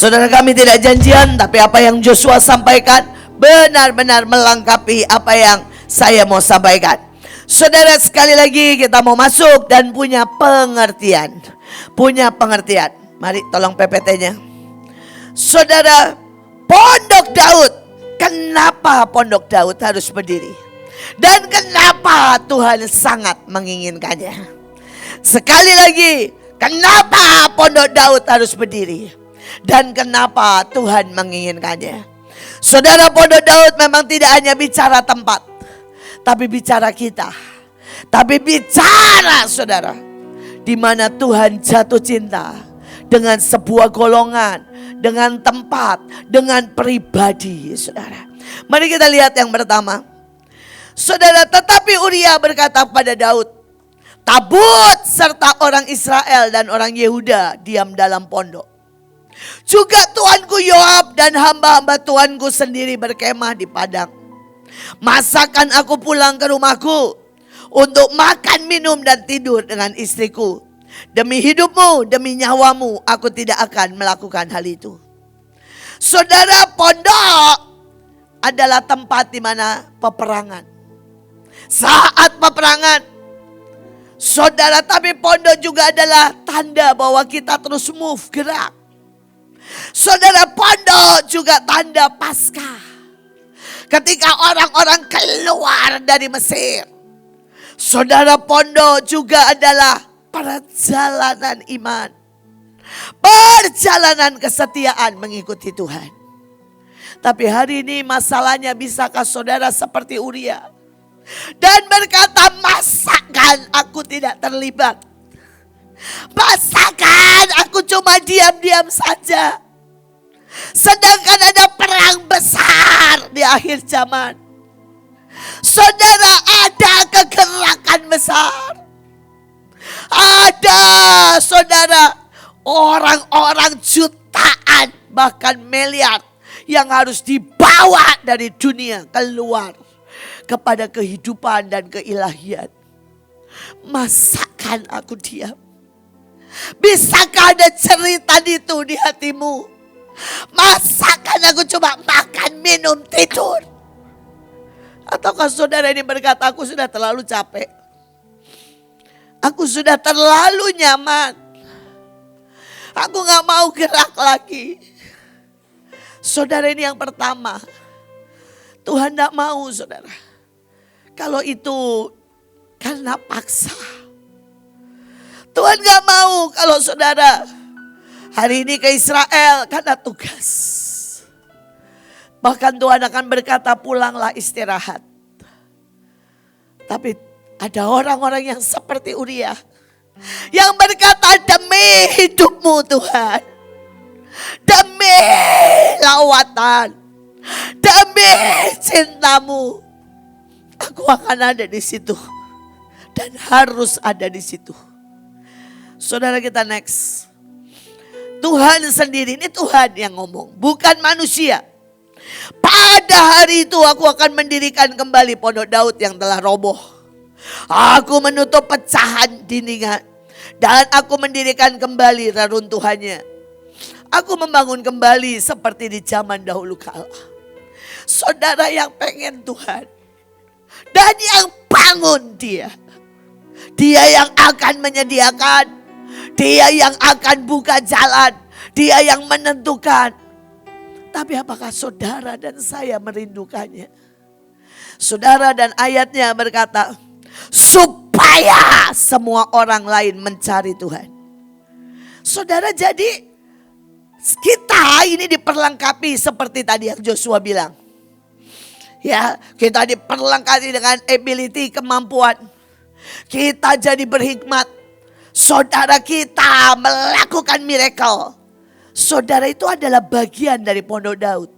Saudara, kami tidak janjian, tapi apa yang Joshua sampaikan benar-benar melengkapi apa yang saya mau sampaikan. Saudara, sekali lagi kita mau masuk dan punya pengertian. Mari tolong PPT-nya. Saudara, Pondok Daud. Kenapa Pondok Daud harus berdiri? Dan kenapa Tuhan sangat menginginkannya? Sekali lagi, kenapa Pondok Daud harus berdiri? Dan kenapa Tuhan menginginkannya? Saudara, Pondok Daud memang tidak hanya bicara tempat, tapi bicara kita. Tapi bicara saudara, di mana Tuhan jatuh cinta dengan sebuah golongan, dengan tempat, dengan pribadi saudara. Mari kita lihat yang pertama. Saudara, tetapi Uria berkata kepada Daud, tabut serta orang Israel dan orang Yehuda diam dalam pondok. Juga tuanku Yoab dan hamba-hamba tuanku sendiri berkemah di padang. Masakan aku pulang ke rumahku untuk makan, minum dan tidur dengan istriku. Demi hidupmu, demi nyawamu, aku tidak akan melakukan hal itu. Saudara, pondok adalah tempat di mana peperangan. Saat peperangan, saudara, tapi pondok juga adalah tanda bahwa kita terus move, gerak. Saudara, pondok juga tanda Paskah. Ketika orang-orang keluar dari Mesir. Saudara, pondok juga adalah perjalanan iman. Perjalanan kesetiaan mengikuti Tuhan. Tapi hari ini masalahnya, bisakah saudara seperti Uria dan berkata, masakan aku tidak terlibat? Masakan aku cuma diam-diam saja? Sedangkan ada perang besar di akhir zaman. Saudara, ada kegerakan besar. Ada saudara, orang-orang jutaan bahkan miliar yang harus dibawa dari dunia keluar kepada kehidupan dan keilahian. Masakan aku diam? Bisakah ada cerita itu di hatimu? Masakan aku cuma makan, minum, tidur? Ataukah saudara ini berkata, aku sudah terlalu capek, aku sudah terlalu nyaman, aku gak mau gerak lagi. Saudara, ini yang pertama, Tuhan gak mau saudara. Kalau itu karena paksa. Tuhan gak mau kalau saudara hari ini ke Israel karena tugas. Bahkan Tuhan akan berkata, pulanglah istirahat. Tapi ada orang-orang yang seperti Uria yang berkata, demi hidupmu Tuhan, demi lawatan, demi cintamu, aku akan ada di situ dan harus ada di situ. Saudara, kita next. Tuhan sendiri, ini Tuhan yang ngomong, bukan manusia. Pada hari itu aku akan mendirikan kembali Pondok Daud yang telah roboh. Aku menutup pecahan dindingnya dan aku mendirikan kembali reruntuhannya. Aku membangun kembali seperti di zaman dahulu kala. Saudara, yang pengen Tuhan dan yang bangun Dia. Dia yang akan menyediakan, Dia yang akan buka jalan, Dia yang menentukan. Tapi apakah saudara dan saya merindukannya? Saudara, dan ayatnya berkata, supaya semua orang lain mencari Tuhan. Saudara, jadi kita ini diperlengkapi seperti tadi yang Joshua bilang. Ya, kita diperlengkapi dengan ability, kemampuan. Kita jadi berhikmat. Saudara, kita melakukan miracle. Saudara, itu adalah bagian dari Pondok Daud.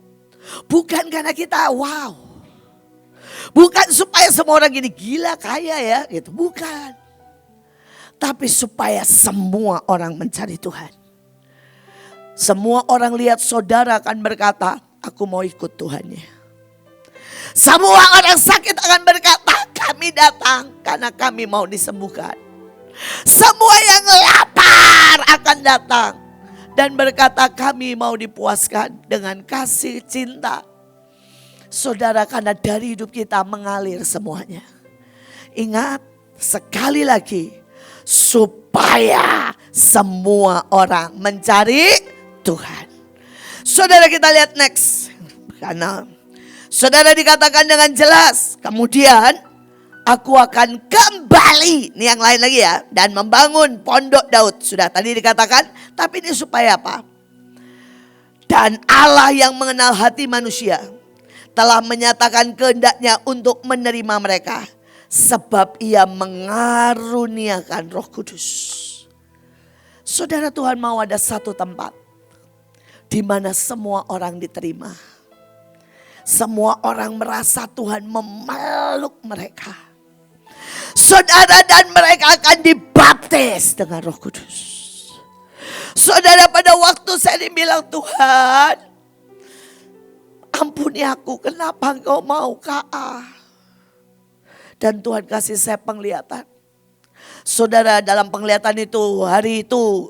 Bukan karena kita wow. Bukan supaya semua orang gini gila kaya ya gitu, bukan. Tapi supaya semua orang mencari Tuhan. Semua orang lihat saudara akan berkata, aku mau ikut Tuhannya. Semua orang sakit akan berkata, kami datang karena kami mau disembuhkan. Semua yang lapar akan datang dan berkata kami mau dipuaskan dengan kasih cinta. Saudara, karena dari hidup kita mengalir semuanya. Ingat sekali lagi, supaya semua orang mencari Tuhan. Saudara, kita lihat next. Karena saudara dikatakan dengan jelas, kemudian aku akan kembali, ini yang lain lagi ya, dan membangun pondok Daud. Sudah tadi dikatakan, tapi ini supaya apa? Dan Allah yang mengenal hati manusia telah menyatakan kehendaknya untuk menerima mereka, sebab ia mengaruniakan Roh Kudus. Saudara, Tuhan mau ada satu tempat di mana semua orang diterima. Semua orang merasa Tuhan memeluk mereka. Saudara, dan mereka akan dibaptis dengan Roh Kudus. Saudara, pada waktu saya dibilang, Tuhan, ampuni aku, kenapa engkau mau KA? Dan Tuhan kasih saya penglihatan. Saudara, dalam penglihatan itu, hari itu,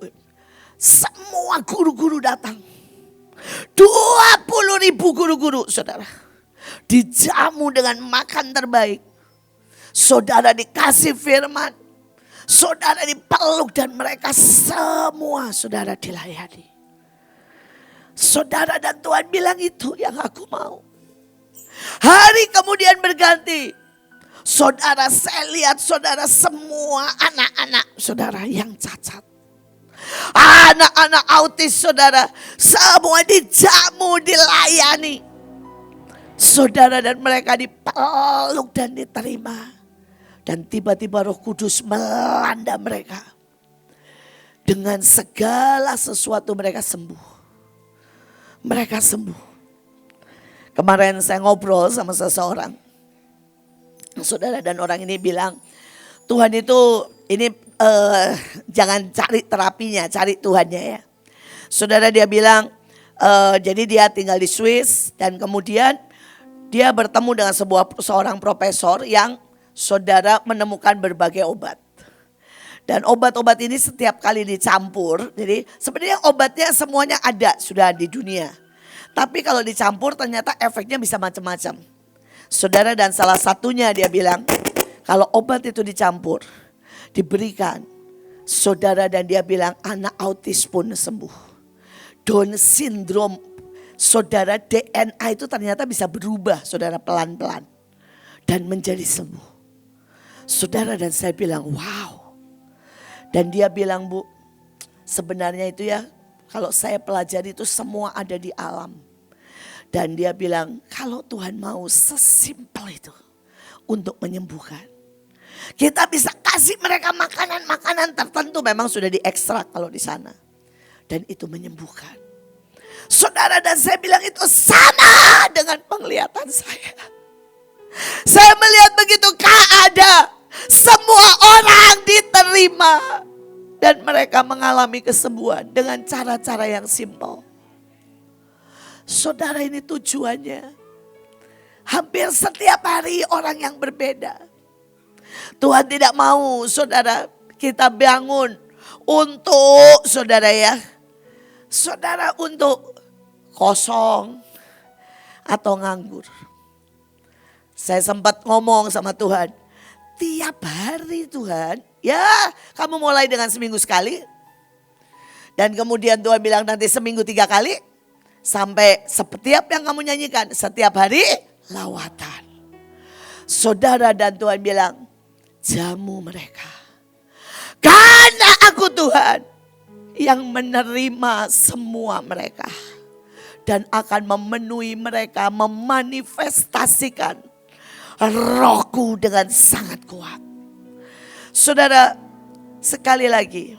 semua guru-guru datang. 20.000 guru-guru, saudara. Dijamu dengan makan terbaik. Saudara dikasih firman. Saudara dipeluk dan mereka semua saudara dilayani. Saudara, dan Tuhan bilang itu yang aku mau. Hari kemudian berganti. Saudara, saya lihat saudara semua anak-anak saudara yang cacat. Anak-anak autis saudara. Semua dijamu, dilayani. Saudara, dan mereka dipeluk dan diterima. Dan tiba-tiba Roh Kudus melanda mereka. Dengan segala sesuatu mereka sembuh. Mereka sembuh. Kemarin saya ngobrol sama seseorang. Saudara, dan orang ini bilang, Tuhan itu ini jangan cari terapinya, cari Tuhannya ya. Saudara, dia bilang, jadi dia tinggal di Swiss dan kemudian dia bertemu dengan seorang profesor yang saudara menemukan berbagai obat. Dan obat-obat ini setiap kali dicampur, jadi sebenarnya obatnya semuanya ada sudah di dunia. Tapi kalau dicampur ternyata efeknya bisa macam-macam. Saudara, dan salah satunya dia bilang, kalau obat itu dicampur, diberikan, saudara, dan dia bilang anak autis pun sembuh. Down syndrome, saudara, DNA itu ternyata bisa berubah, saudara, pelan-pelan. Dan menjadi sembuh. Saudara, dan saya bilang wow. Dan dia bilang, Bu, sebenarnya itu ya, kalau saya pelajari itu semua ada di alam. Dan dia bilang, kalau Tuhan mau sesimpel itu untuk menyembuhkan. Kita bisa kasih mereka makanan-makanan tertentu, memang sudah diekstrak kalau di sana. Dan itu menyembuhkan. Saudara, dan saya bilang itu sama dengan penglihatan saya. Saya melihat begitu ada. Semua orang diterima. Dan mereka mengalami kesembuhan dengan cara-cara yang simpel. Saudara, ini tujuannya. Hampir setiap hari orang yang berbeda. Tuhan tidak mau saudara kita bangun untuk saudara ya. Saudara untuk kosong atau nganggur. Saya sempat ngomong sama Tuhan. Tiap hari Tuhan, ya kamu mulai dengan seminggu sekali. Dan kemudian Tuhan bilang nanti seminggu 3 kali. Sampai setiap yang kamu nyanyikan, setiap hari lawatan. Saudara, dan Tuhan bilang, jamu mereka. Karena aku Tuhan yang menerima semua mereka. Dan akan memenuhi mereka, memanifestasikan Rohku dengan sangat kuat. Saudara, sekali lagi,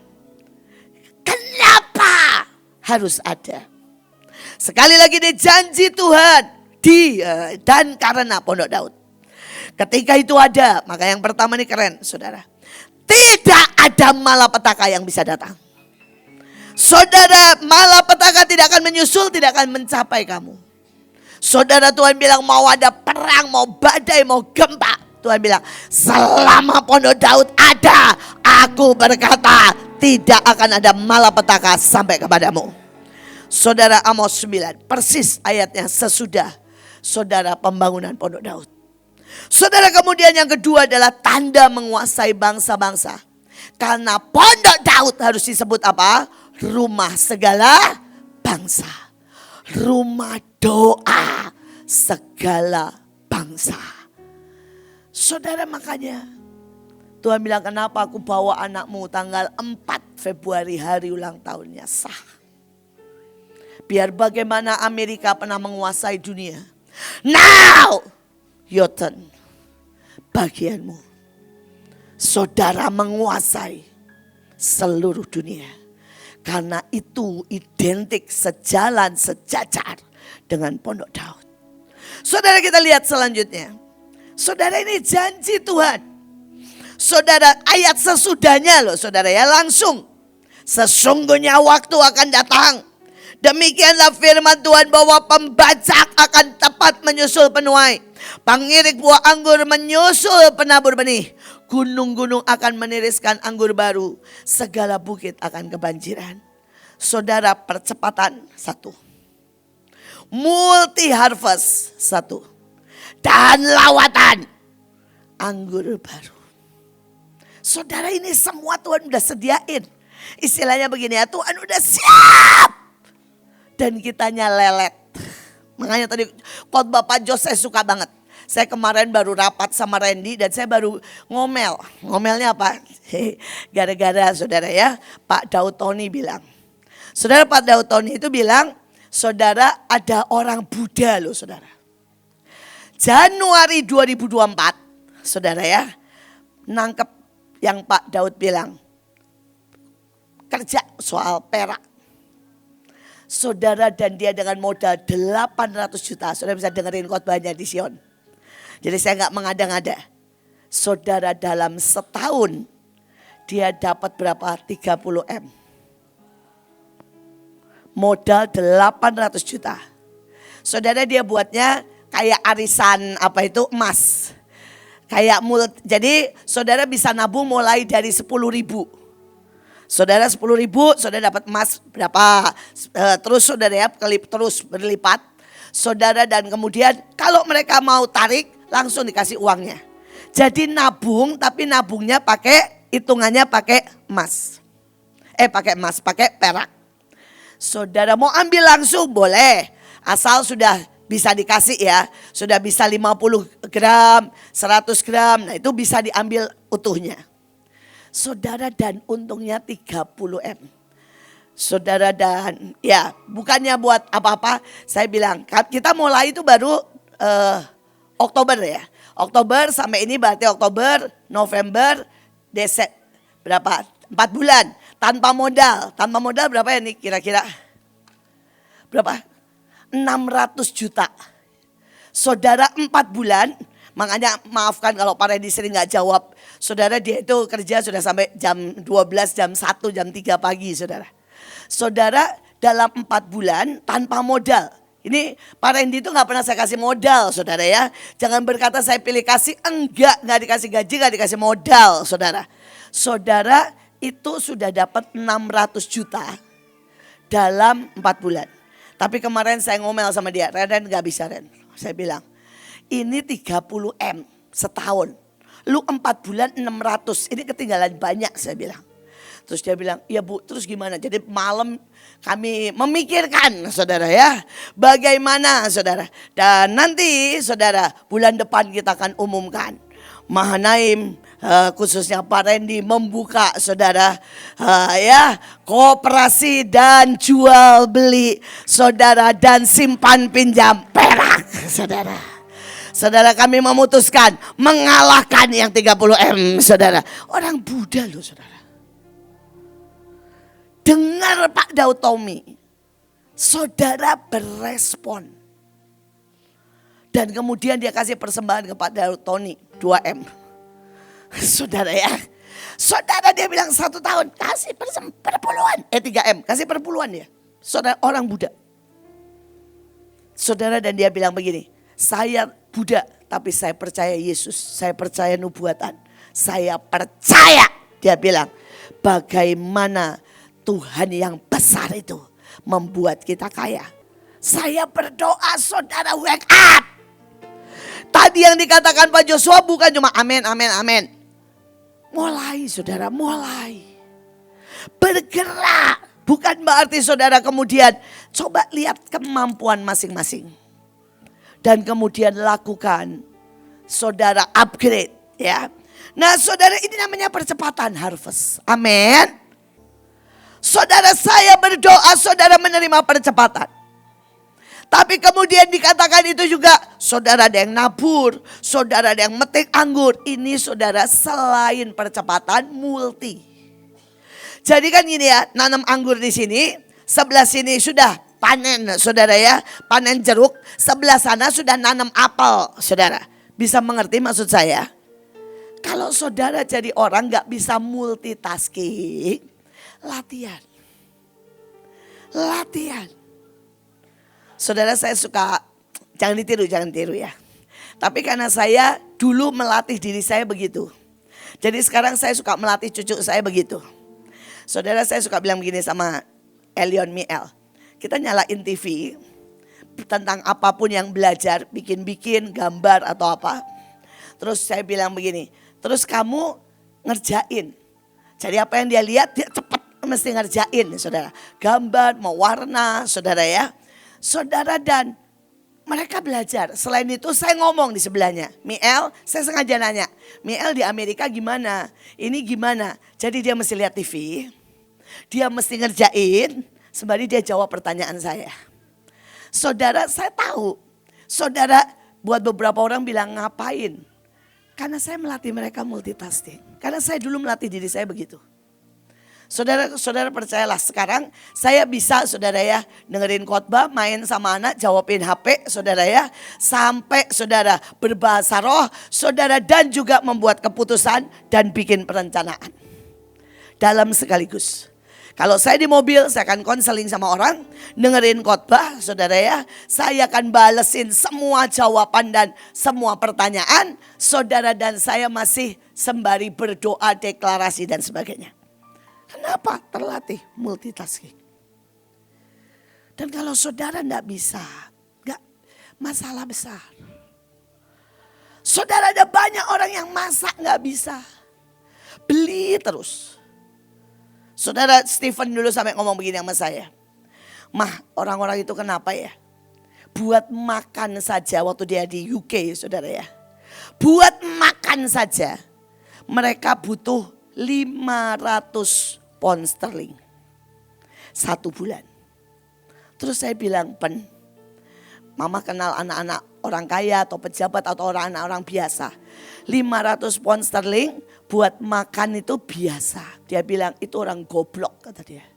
kenapa harus ada? Sekali lagi di janji Tuhan dan karena pondok Daud. Ketika itu ada, maka yang pertama ini keren saudara. Tidak ada malapetaka yang bisa datang. Saudara, malapetaka tidak akan menyusul, tidak akan mencapai kamu. Saudara, Tuhan bilang mau ada perang, mau badai, mau gempa. Tuhan bilang selama pondok Daud ada, Aku berkata, tidak akan ada malapetaka sampai kepadamu. Saudara, Amos 9, persis ayatnya sesudah saudara pembangunan Pondok Daud. Saudara, kemudian yang kedua adalah tanda menguasai bangsa-bangsa. Karena Pondok Daud harus disebut apa? Rumah segala bangsa. Rumah doa segala bangsa. Saudara, makanya Tuhan bilang, kenapa aku bawa anakmu tanggal 4 Februari hari ulang tahunnya sah. Biar bagaimana Amerika pernah menguasai dunia. Now, your turn. Bagianmu. Saudara menguasai seluruh dunia. Karena itu identik sejalan sejajar dengan Pondok Daud. Saudara, kita lihat selanjutnya. Saudara, ini janji Tuhan. Saudara, ayat sesudahnya loh saudara ya, langsung. Sesungguhnya waktu akan datang. Demikianlah firman Tuhan bahwa pembajak akan tepat menyusul penuai. Pengirik buah anggur menyusul penabur benih. Gunung-gunung akan meniriskan anggur baru. Segala bukit akan kebanjiran. Saudara, percepatan 1. Multi harvest 1. Dan lawatan anggur baru. Saudara, ini semua Tuhan udah sediain. Istilahnya begini ya, Tuhan udah siap. Dan kitanya lelet. Makanya tadi khotbah Pak Jos saya suka banget. Saya kemarin baru rapat sama Randy dan saya baru ngomel. Ngomelnya apa? Gara-gara saudara ya, Pak Daud Tony bilang. Saudara, Pak Daud Tony itu bilang, saudara, ada orang Buddha loh saudara. Januari 2024, saudara ya, nangkep yang Pak Daud bilang, kerja soal perak. Saudara, dan dia dengan modal 800 juta. Saudara bisa dengerin khotbahnya di Sion. Jadi saya gak mengada-ngada. Saudara, dalam setahun dia dapat berapa? 30 M. Modal 800 juta. Saudara, dia buatnya kayak arisan apa itu emas. Kayak jadi saudara bisa nabung mulai dari 10.000. Saudara 10.000, saudara dapat emas berapa? Terus saudara ya, terus berlipat. Saudara, dan kemudian kalau mereka mau tarik langsung dikasih uangnya. Jadi nabung, tapi nabungnya pakai, hitungannya pakai emas. Pakai emas, pakai perak. Saudara mau ambil langsung boleh, asal sudah bisa dikasih ya, sudah bisa 50 gram, 100 gram, nah itu bisa diambil utuhnya. Saudara, dan untungnya 30 M. Saudara, dan ya bukannya buat apa-apa, saya bilang kita mulai itu baru Oktober ya. Oktober sampai ini berarti Oktober, November, Desember, berapa? 4 bulan tanpa modal. Tanpa modal berapa ya nih kira-kira? Berapa? 600 juta. Saudara, 4 bulan, makanya maafkan kalau Pak Randy sering gak jawab. Saudara, dia itu kerja sudah sampai jam 12, jam 1, jam 3 pagi saudara. Saudara, dalam 4 bulan tanpa modal. Ini Pak Randy itu gak pernah saya kasih modal saudara ya. Jangan berkata saya pilih kasih, enggak, gak dikasih gaji, gak dikasih modal saudara. Saudara, itu sudah dapat 600 juta dalam 4 bulan. Tapi kemarin saya ngomel sama dia, Ren gak bisa Ren. Saya bilang, ini 30 M setahun. Lu 4 bulan 600, ini ketinggalan banyak saya bilang. Terus dia bilang, iya Bu, terus gimana? Jadi malam kami memikirkan saudara ya. Bagaimana saudara. Dan nanti saudara, bulan depan kita akan umumkan. Mahanaim khususnya Pak Randy membuka saudara ya, kooperasi dan jual beli saudara, dan simpan pinjam perak saudara. Saudara, kami memutuskan mengalahkan yang 30 M saudara. Orang Buddha loh saudara. Dengar Pak Daud Tommy, saudara berespon. Dan kemudian dia kasih persembahan kepada Daud Tony 2 M. Saudara ya. Saudara, dia bilang 1 tahun kasih perpuluhan. 3 M kasih perpuluhan ya. Saudara, orang Buddha. Saudara, dan dia bilang begini. Saya Buddha tapi saya percaya Yesus. Saya percaya nubuatan. Saya percaya Dia bilang, bagaimana Tuhan yang besar itu membuat kita kaya. Saya berdoa saudara wake up. Tadi yang dikatakan Pak Joshua bukan cuma amin, amin, amin. Mulai saudara, mulai. Bergerak. Bukan berarti saudara kemudian coba lihat kemampuan masing-masing. Dan kemudian lakukan saudara upgrade ya. Nah saudara, ini namanya percepatan harvest. Amin. Saudara, saya berdoa saudara menerima percepatan. Tapi kemudian dikatakan itu juga saudara ada yang nabur, saudara ada yang metik anggur. Ini saudara selain percepatan multi. Jadi kan gini ya, nanam anggur di sini, sebelah sini sudah panen saudara ya, panen jeruk. Sebelah sana sudah nanam apel saudara. Bisa mengerti maksud saya? Kalau saudara jadi orang gak bisa multitasking, latihan. Latihan. Saudara, saya suka, jangan ditiru ya. Tapi karena saya dulu melatih diri saya begitu. Jadi sekarang saya suka melatih cucu saya begitu. Saudara, saya suka bilang begini sama Elion Miel. Kita nyalain TV tentang apapun yang belajar, bikin-bikin gambar atau apa. Terus saya bilang begini, terus kamu ngerjain. Jadi apa yang dia lihat dia cepat mesti ngerjain saudara. Gambar, mau warna saudara ya. Saudara, dan mereka belajar. Selain itu saya ngomong di sebelahnya. Miel, saya sengaja nanya. Miel di Amerika gimana? Ini gimana? Jadi dia mesti lihat TV. Dia mesti ngerjain. Sembari dia jawab pertanyaan saya. Saudara, saya tahu. Saudara, buat beberapa orang bilang ngapain? Karena saya melatih mereka multitasking. Karena saya dulu melatih diri saya begitu. Saudara percayalah, sekarang saya bisa saudara ya dengerin khotbah, main sama anak, jawabin HP saudara ya. Sampai saudara berbahasa roh saudara dan juga membuat keputusan dan bikin perencanaan. Dalam sekaligus. Kalau saya di mobil saya akan konseling sama orang, dengerin khotbah saudara ya. Saya akan balesin semua jawaban dan semua pertanyaan saudara, dan saya masih sembari berdoa, deklarasi dan sebagainya. Kenapa? Terlatih multitasking. Dan kalau saudara enggak bisa, enggak masalah besar. Saudara, ada banyak orang yang masak enggak bisa. Beli terus. Saudara, Stephen dulu sampai ngomong begini sama saya. Mah, orang-orang itu kenapa ya? Buat makan saja waktu dia di UK saudara ya. Buat makan saja mereka butuh 500 pound sterling 1 bulan. Terus saya bilang, Pen, mama kenal anak-anak orang kaya atau pejabat atau anak-anak orang biasa. 500 pound sterling buat makan itu biasa. Dia bilang itu orang goblok kata dia.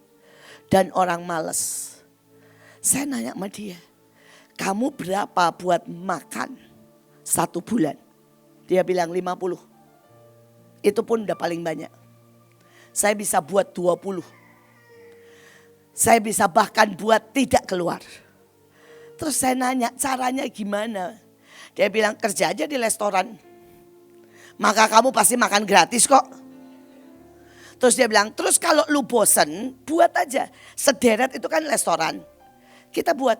Dan orang males. Saya nanya sama dia, kamu berapa buat makan 1 bulan? Dia bilang 50. Itu pun udah paling banyak. Saya bisa buat 20. Saya bisa bahkan buat tidak keluar. Terus saya nanya caranya gimana? Dia bilang kerja aja di restoran. Maka kamu pasti makan gratis kok. Terus dia bilang terus kalau lu bosen buat aja. Sederet itu kan restoran. Kita buat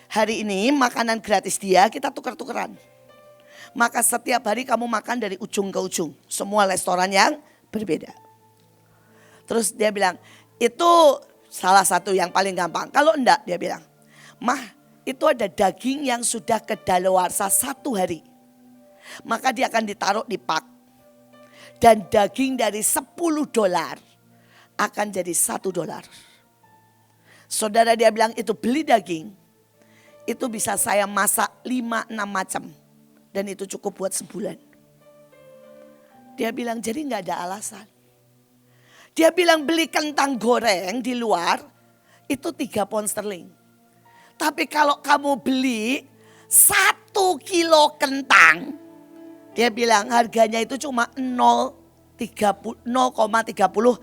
hari ini makanan gratis dia kita tuker-tukeran. Maka setiap hari kamu makan dari ujung ke ujung. Semua restoran yang berbeda. Terus dia bilang, itu salah satu yang paling gampang. Kalau enggak dia bilang, Mah itu ada daging yang sudah kedaluarsa 1 hari. Maka dia akan ditaruh di pak. Dan daging dari $10 akan jadi $1. Saudara, dia bilang itu beli daging. Itu bisa saya masak 5-6 macam. Dan itu cukup buat sebulan. Dia bilang jadi gak ada alasan. Dia bilang beli kentang goreng di luar itu 3 pound sterling. Tapi kalau kamu beli 1 kilo kentang, dia bilang harganya itu cuma 0,30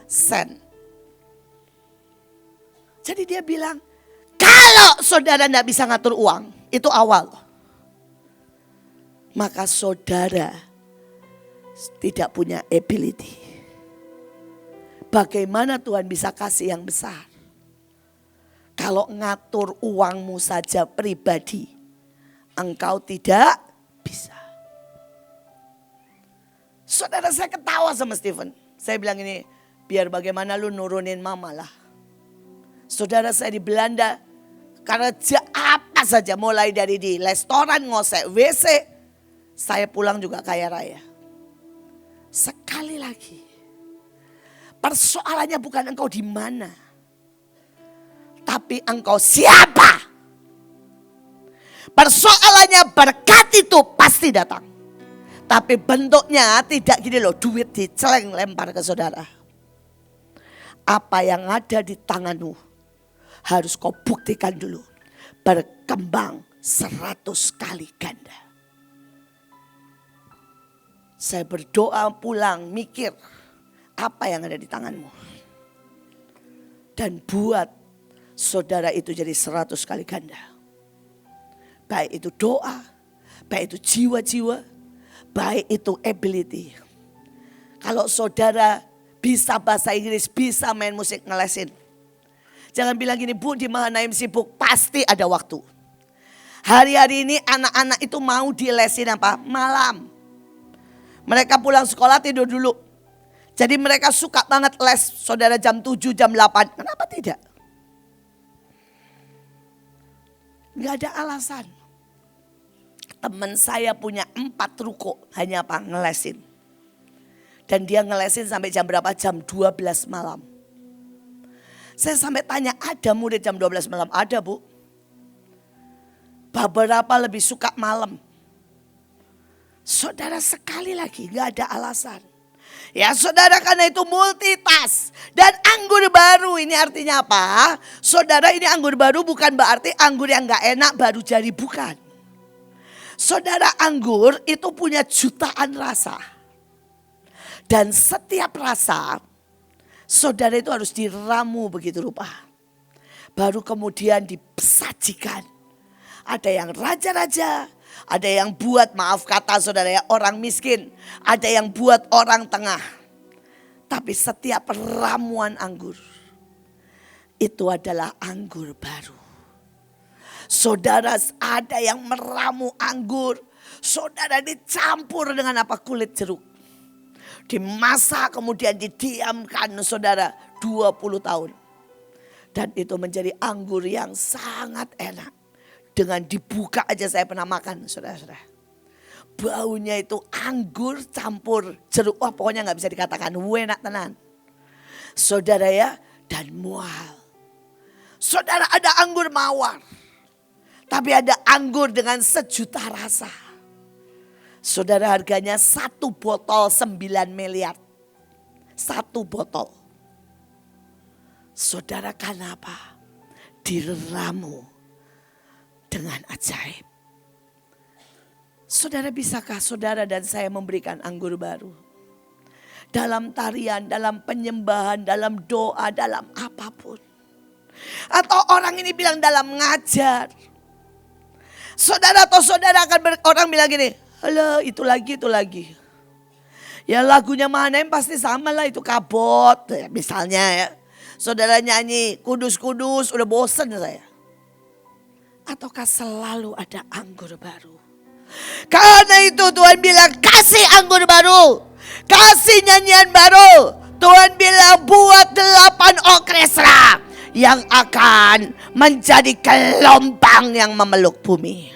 sen. Jadi dia bilang kalau saudara gak bisa ngatur uang, itu awal. Maka saudara tidak punya ability. Bagaimana Tuhan bisa kasih yang besar? Kalau ngatur uangmu saja pribadi, engkau tidak bisa. Saudara, saya ketawa sama Stephen. Saya bilang ini, biar bagaimana lu nurunin mama lah. Saudara, saya di Belanda, kerja apa saja, mulai dari di restoran, ngosek WC, saya pulang juga kaya raya. Sekali lagi, persoalannya bukan engkau di mana, tapi engkau siapa. Persoalannya berkat itu pasti datang. Tapi bentuknya tidak gini loh, duit diceleng lempar ke saudara. Apa yang ada di tanganmu harus kau buktikan dulu. Berkembang 100 kali ganda. Saya berdoa pulang mikir apa yang ada di tanganmu. Dan buat saudara itu jadi 100 kali ganda. Baik itu doa, baik itu jiwa-jiwa, baik itu ability. Kalau saudara bisa bahasa Inggris, bisa main musik, ngelesin. Jangan bilang gini, Bu di Mahanaim sibuk, pasti ada waktu. Hari-hari ini anak-anak itu mau dilesin apa? Malam. Mereka pulang sekolah tidur dulu. Jadi mereka suka banget les, saudara jam 7, jam 8. Kenapa tidak? Gak ada alasan. Teman saya punya 4 ruko, hanya apa? Ngelesin. Dan dia ngelesin sampai jam berapa? Jam 12 malam. Saya sampai tanya, ada murid jam 12 malam? Ada, Bu. Beberapa lebih suka malam. Saudara, sekali lagi gak ada alasan. Ya saudara, karena itu multitask. Dan anggur baru ini artinya apa? Saudara, ini anggur baru bukan berarti anggur yang gak enak baru jadi, bukan. Saudara, anggur itu punya jutaan rasa. Dan setiap rasa, saudara itu harus diramu begitu rupa. Baru kemudian disajikan. Ada yang raja-raja, ada yang buat, maaf kata saudara ya, orang miskin. Ada yang buat orang tengah. Tapi setiap ramuan anggur, itu adalah anggur baru. Saudara, ada yang meramu anggur. Saudara, dicampur dengan apa? Kulit jeruk. Dimasak kemudian didiamkan saudara 20 tahun. Dan itu menjadi anggur yang sangat enak. Dengan dibuka aja saya pernah makan saudara-saudara. Baunya itu anggur campur jeruk. Wah, pokoknya gak bisa dikatakan enak tenan. Saudara ya, dan mual. Saudara, ada anggur mawar. Tapi ada anggur dengan 1 juta rasa. Saudara, harganya 1 botol 9 miliar. 1 botol. Saudara, kenapa? Diramu dengan ajaib. Saudara, bisakah saudara dan saya memberikan anggur baru? Dalam tarian, dalam penyembahan, dalam doa, dalam apapun. Atau orang ini bilang dalam ngajar. Saudara atau saudara akan orang bilang gini, alah itu lagi. Ya lagunya Mahanaim pasti sama lah, itu kabot. Ya, misalnya ya, saudara nyanyi kudus-kudus udah bosen saya. Ataukah selalu ada anggur baru? Karena itu Tuhan bilang kasih anggur baru. Kasih nyanyian baru. Tuhan bilang buat 8 orkestra yang akan menjadi gelombang yang memeluk bumi.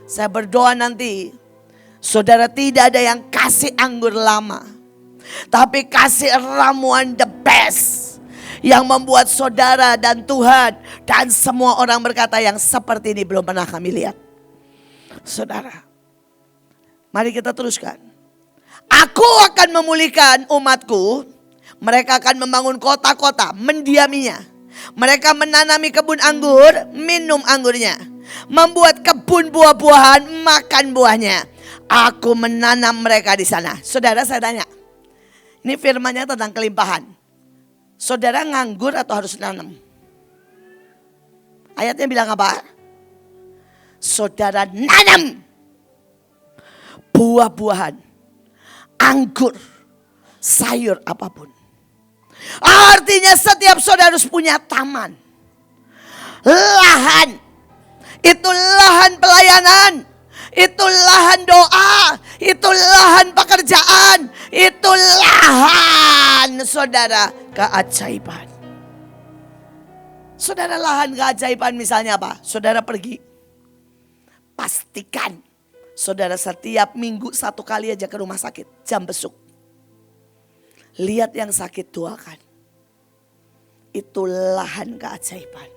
Saya berdoa nanti saudara tidak ada yang kasih anggur lama, tapi kasih ramuan the best yang membuat saudara dan Tuhan dan semua orang berkata yang seperti ini belum pernah kami lihat. Saudara, mari kita teruskan. Aku akan memulihkan umatku. Mereka akan membangun kota-kota, mendiaminya. Mereka menanami kebun anggur, minum anggurnya. Membuat kebun buah-buahan, makan buahnya. Aku menanam mereka di sana. Saudara, saya tanya. Ini firmannya tentang kelimpahan. Saudara nganggur atau harus nanam? Ayatnya bilang apa? Saudara nanam buah-buahan, anggur, sayur apapun. Artinya setiap saudara harus punya taman. Lahan. Itu lahan pelayanan. Itu lahan doa. Itu lahan pekerjaan. Itu lahan saudara keajaiban. Saudara, lahan keajaiban misalnya apa? Saudara pergi. Pastikan saudara setiap minggu 1 kali aja ke rumah sakit. Jam besuk. Lihat yang sakit, doakan. Itu lahan keajaiban.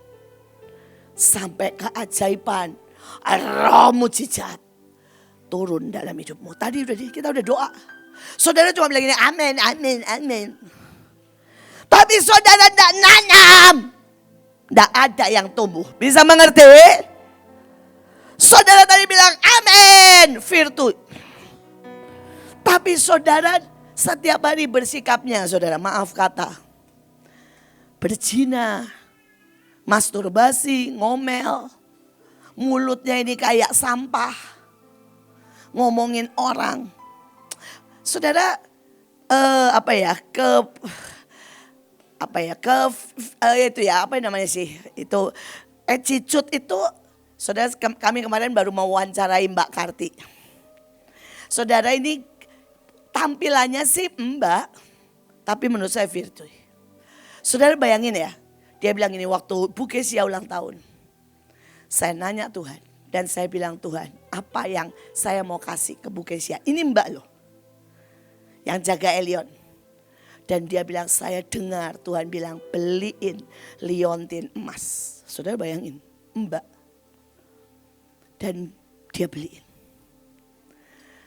Sampai keajaiban, roh mujizat turun dalam hidupmu. Tadi kita udah doa. Saudara cuma bilang ini, amin, amin, amin. Tapi saudara tidak nanam. Tidak ada yang tumbuh. Bisa mengerti? Saudara tadi bilang amin, virtu. Tapi saudara setiap hari bersikapnya, saudara, maaf kata, berzina, masturbasi, ngomel, mulutnya ini kayak sampah, ngomongin orang. Saudara, attitude itu, saudara, kami kemarin baru mewawancarai Mbak Karti. Saudara, ini tampilannya sih Mbak, tapi menurut saya virtu. Saudara bayangin ya, dia bilang ini waktu Bu Kesia ulang tahun. Saya nanya Tuhan dan saya bilang, Tuhan, apa yang saya mau kasih ke Bu Kesia? Ini Mbak loh, yang jaga Elion. Dan dia bilang, saya dengar Tuhan bilang beliin liontin emas. Saudara bayangin, Mbak. Dan dia beliin.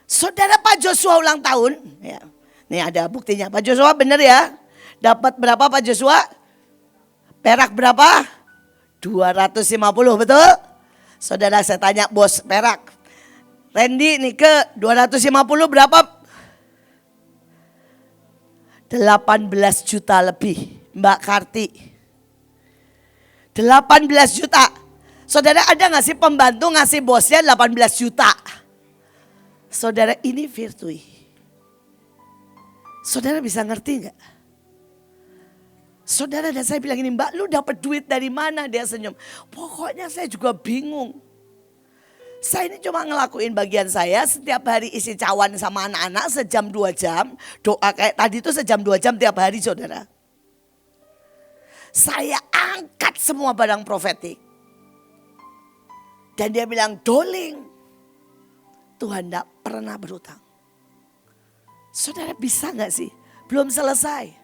Saudara, Pak Joshua ulang tahun. Ya, nih ada buktinya. Pak Joshua benar ya. Dapat berapa Pak Joshua? Perak berapa? 250, betul? Saudara, saya tanya bos perak. Randy nih ke 250 berapa? 18 juta lebih. Mbak Karti. 18 juta. Saudara, ada gak sih pembantu ngasih bosnya 18 juta? Saudara, ini virtui. Saudara bisa ngerti gak? Saudara, dan saya bilang ini, Mbak, lu dapat duit dari mana? Dia senyum. Pokoknya saya juga bingung. Saya ini cuma ngelakuin bagian saya, setiap hari isi cawan sama anak-anak sejam 2 jam. Doa kayak tadi itu sejam 2 jam tiap hari, saudara. Saya angkat semua barang profetik. Dan dia bilang, Doling, Tuhan tidak pernah berutang. Saudara, bisa gak sih? Belum selesai.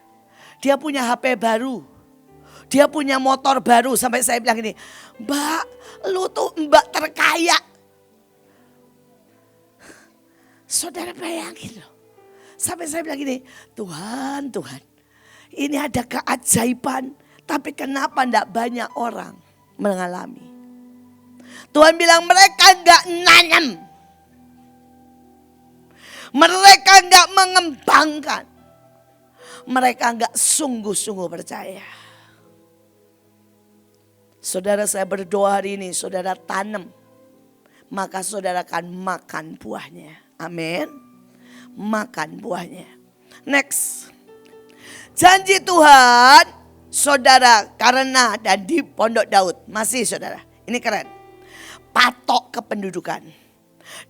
Dia punya HP baru. Dia punya motor baru. Sampai saya bilang gini, Mbak, lu tuh Mbak terkaya. Saudara bayangin loh. Sampai saya bilang gini, Tuhan, ini ada keajaiban. Tapi kenapa tidak banyak orang mengalami? Tuhan bilang mereka enggak nanam. Mereka enggak mengembangkan. Mereka enggak sungguh-sungguh percaya. Saudara, saya berdoa hari ini, saudara tanam. Maka saudara akan makan buahnya. Amin. Makan buahnya. Next. Janji Tuhan, saudara, karena dan di Pondok Daud. Masih saudara, ini keren. Patok kependudukan.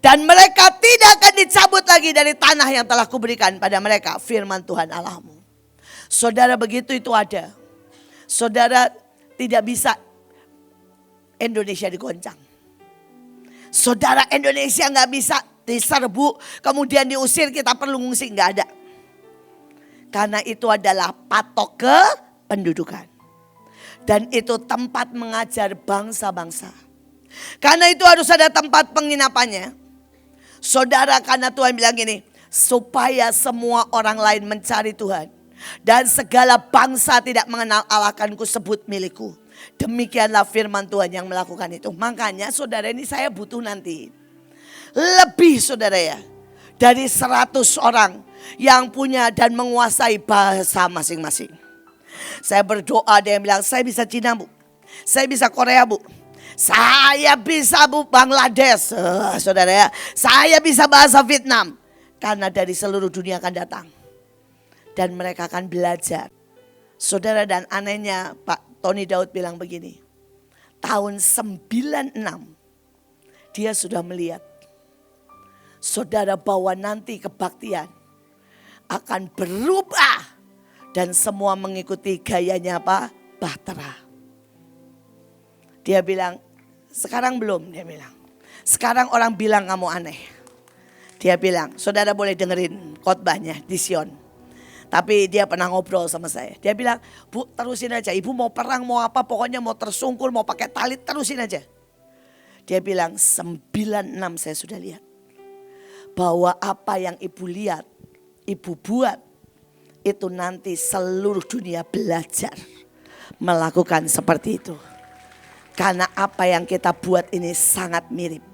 Dan mereka tidak akan dicabut lagi dari tanah yang telah kuberikan pada mereka. Firman Tuhan Allahmu. Saudara, begitu itu ada. Saudara, tidak bisa Indonesia digoncang. Saudara, Indonesia gak bisa diserbu kemudian diusir, kita perlu ngungsi, gak ada. Karena itu adalah patok kependudukan. Dan itu tempat mengajar bangsa-bangsa. Karena itu harus ada tempat penginapannya. Saudara, karena Tuhan bilang gini, supaya semua orang lain mencari Tuhan. Dan segala bangsa tidak mengenal Allah akan kusebut milikku. Demikianlah firman Tuhan yang melakukan itu. Makanya saudara, ini saya butuh nanti lebih saudara ya, dari 100 orang yang punya dan menguasai bahasa masing-masing. Saya berdoa, ada yang bilang saya bisa Cina bu, saya bisa Korea bu, saya bisa bu Bangladesh, saudara ya, saya bisa bahasa Vietnam. Karena dari seluruh dunia akan datang. Dan mereka akan belajar Saudara, dan anehnya Pak Tony Daud bilang begini. Tahun 96 dia sudah melihat. Saudara, bahwa nanti kebaktian akan berubah. Dan semua mengikuti gayanya apa? Bahtera. Dia bilang, sekarang belum, dia bilang. Sekarang orang bilang kamu aneh. Dia bilang, saudara boleh dengerin khotbahnya di Sion. Tapi dia pernah ngobrol sama saya. Dia bilang, Bu terusin aja, ibu mau perang, mau apa, pokoknya mau tersungkur, mau pakai tali, terusin aja. Dia bilang, 96 saya sudah lihat. Bahwa apa yang ibu lihat, ibu buat, itu nanti seluruh dunia belajar melakukan seperti itu. Karena apa yang kita buat ini sangat mirip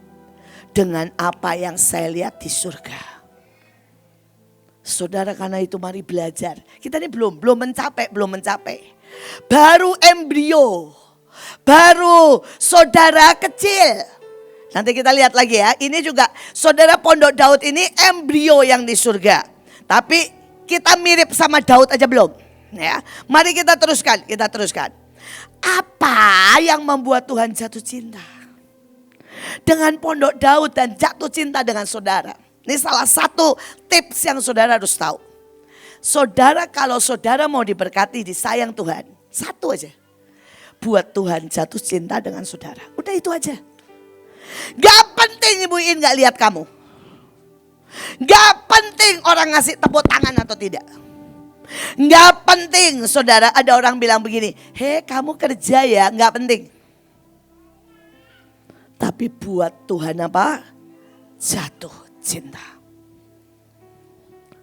dengan apa yang saya lihat di surga. Saudara, karena itu mari belajar. Kita ini belum mencapai. Baru embrio. Baru saudara kecil. Nanti kita lihat lagi ya. Ini juga saudara Pondok Daud ini embrio yang di surga. Tapi kita mirip sama Daud aja belum. Ya, mari kita teruskan. Apa yang membuat Tuhan jatuh cinta dengan Pondok Daud dan jatuh cinta dengan saudara? Ini salah satu tips yang saudara harus tahu. Saudara, kalau saudara mau diberkati, disayang Tuhan, satu aja. Buat Tuhan jatuh cinta dengan saudara. Udah itu aja. Gak penting Ibu In gak lihat kamu. Gak penting orang ngasih tepuk tangan atau tidak. Gak penting saudara, ada orang bilang begini, hei kamu kerja ya, gak penting. Tapi buat Tuhan apa? Jatuh cinta.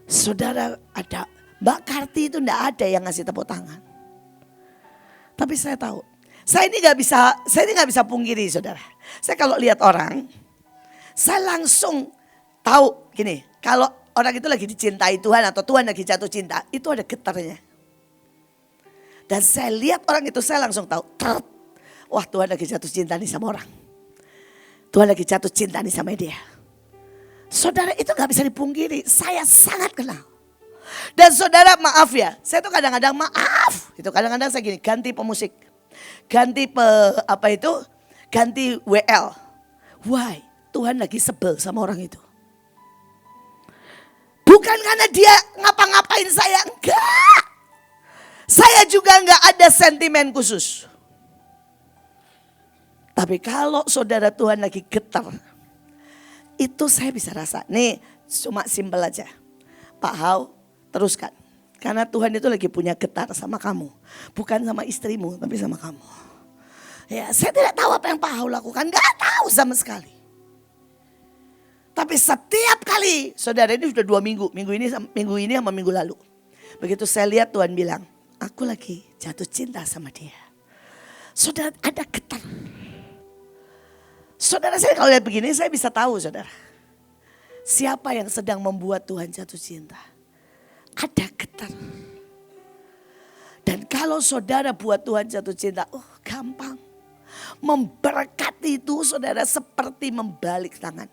Saudara, ada Mbak Karti itu gak ada yang ngasih tepuk tangan. Tapi saya tahu, saya ini gak bisa pungkiri saudara. Saya kalau lihat orang, saya langsung tahu gini, kalau orang itu lagi dicintai Tuhan atau Tuhan lagi jatuh cinta, itu ada getarnya. Dan saya lihat orang itu, saya langsung tahu, wah Tuhan lagi jatuh cinta nih sama orang. Tuhan lagi jatuh cinta nih sama dia. Saudara, itu gak bisa dipungkiri, saya sangat kenal. Dan saudara, maaf ya, saya tuh kadang-kadang itu kadang-kadang saya gini, ganti pemusik, ganti ganti WL. Why? Tuhan lagi sebel sama orang itu. Bukan karena dia ngapa-ngapain saya, enggak. Saya juga enggak ada sentimen khusus. Tapi kalau saudara Tuhan lagi getar, itu saya bisa rasa. Nih cuma simpel aja. Pak Hau, teruskan. Karena Tuhan itu lagi punya getar sama kamu. Bukan sama istrimu, tapi sama kamu. Ya, saya tidak tahu apa yang Pak Hau lakukan, enggak tahu sama sekali. Tapi setiap kali, saudara ini sudah 2 minggu, minggu ini sama minggu lalu. Begitu saya lihat Tuhan bilang, aku lagi jatuh cinta sama dia. Saudara, ada getar. Saudara, saya kalau lihat begini saya bisa tahu saudara. Siapa yang sedang membuat Tuhan jatuh cinta. Ada getar. Dan kalau saudara buat Tuhan jatuh cinta, gampang. Memberkati itu saudara seperti membalik tangan.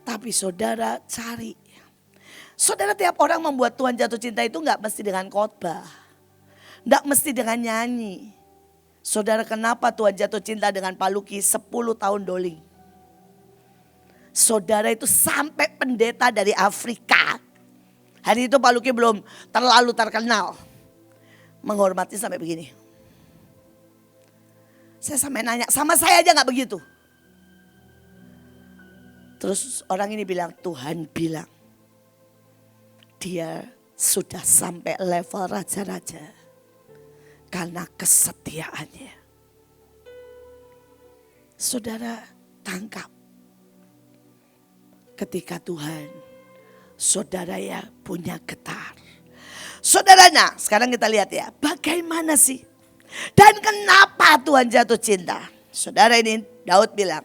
Tapi saudara cari. Saudara, tiap orang membuat Tuhan jatuh cinta itu gak mesti dengan khotbah. Gak mesti dengan nyanyi. Saudara, kenapa Tuhan jatuh cinta dengan Pak Luki 10 tahun doling? Saudara, itu sampai pendeta dari Afrika. Hari itu Pak Luki belum terlalu terkenal. Menghormati sampai begini. Saya sampai nanya, sama saya aja gak begitu. Terus orang ini bilang, Tuhan bilang dia sudah sampai level raja-raja karena kesetiaannya. Saudara, tangkap ketika Tuhan saudara ya punya getar. Saudaranya, sekarang kita lihat ya, bagaimana sih dan kenapa Tuhan jatuh cinta. Saudara, ini Daud bilang,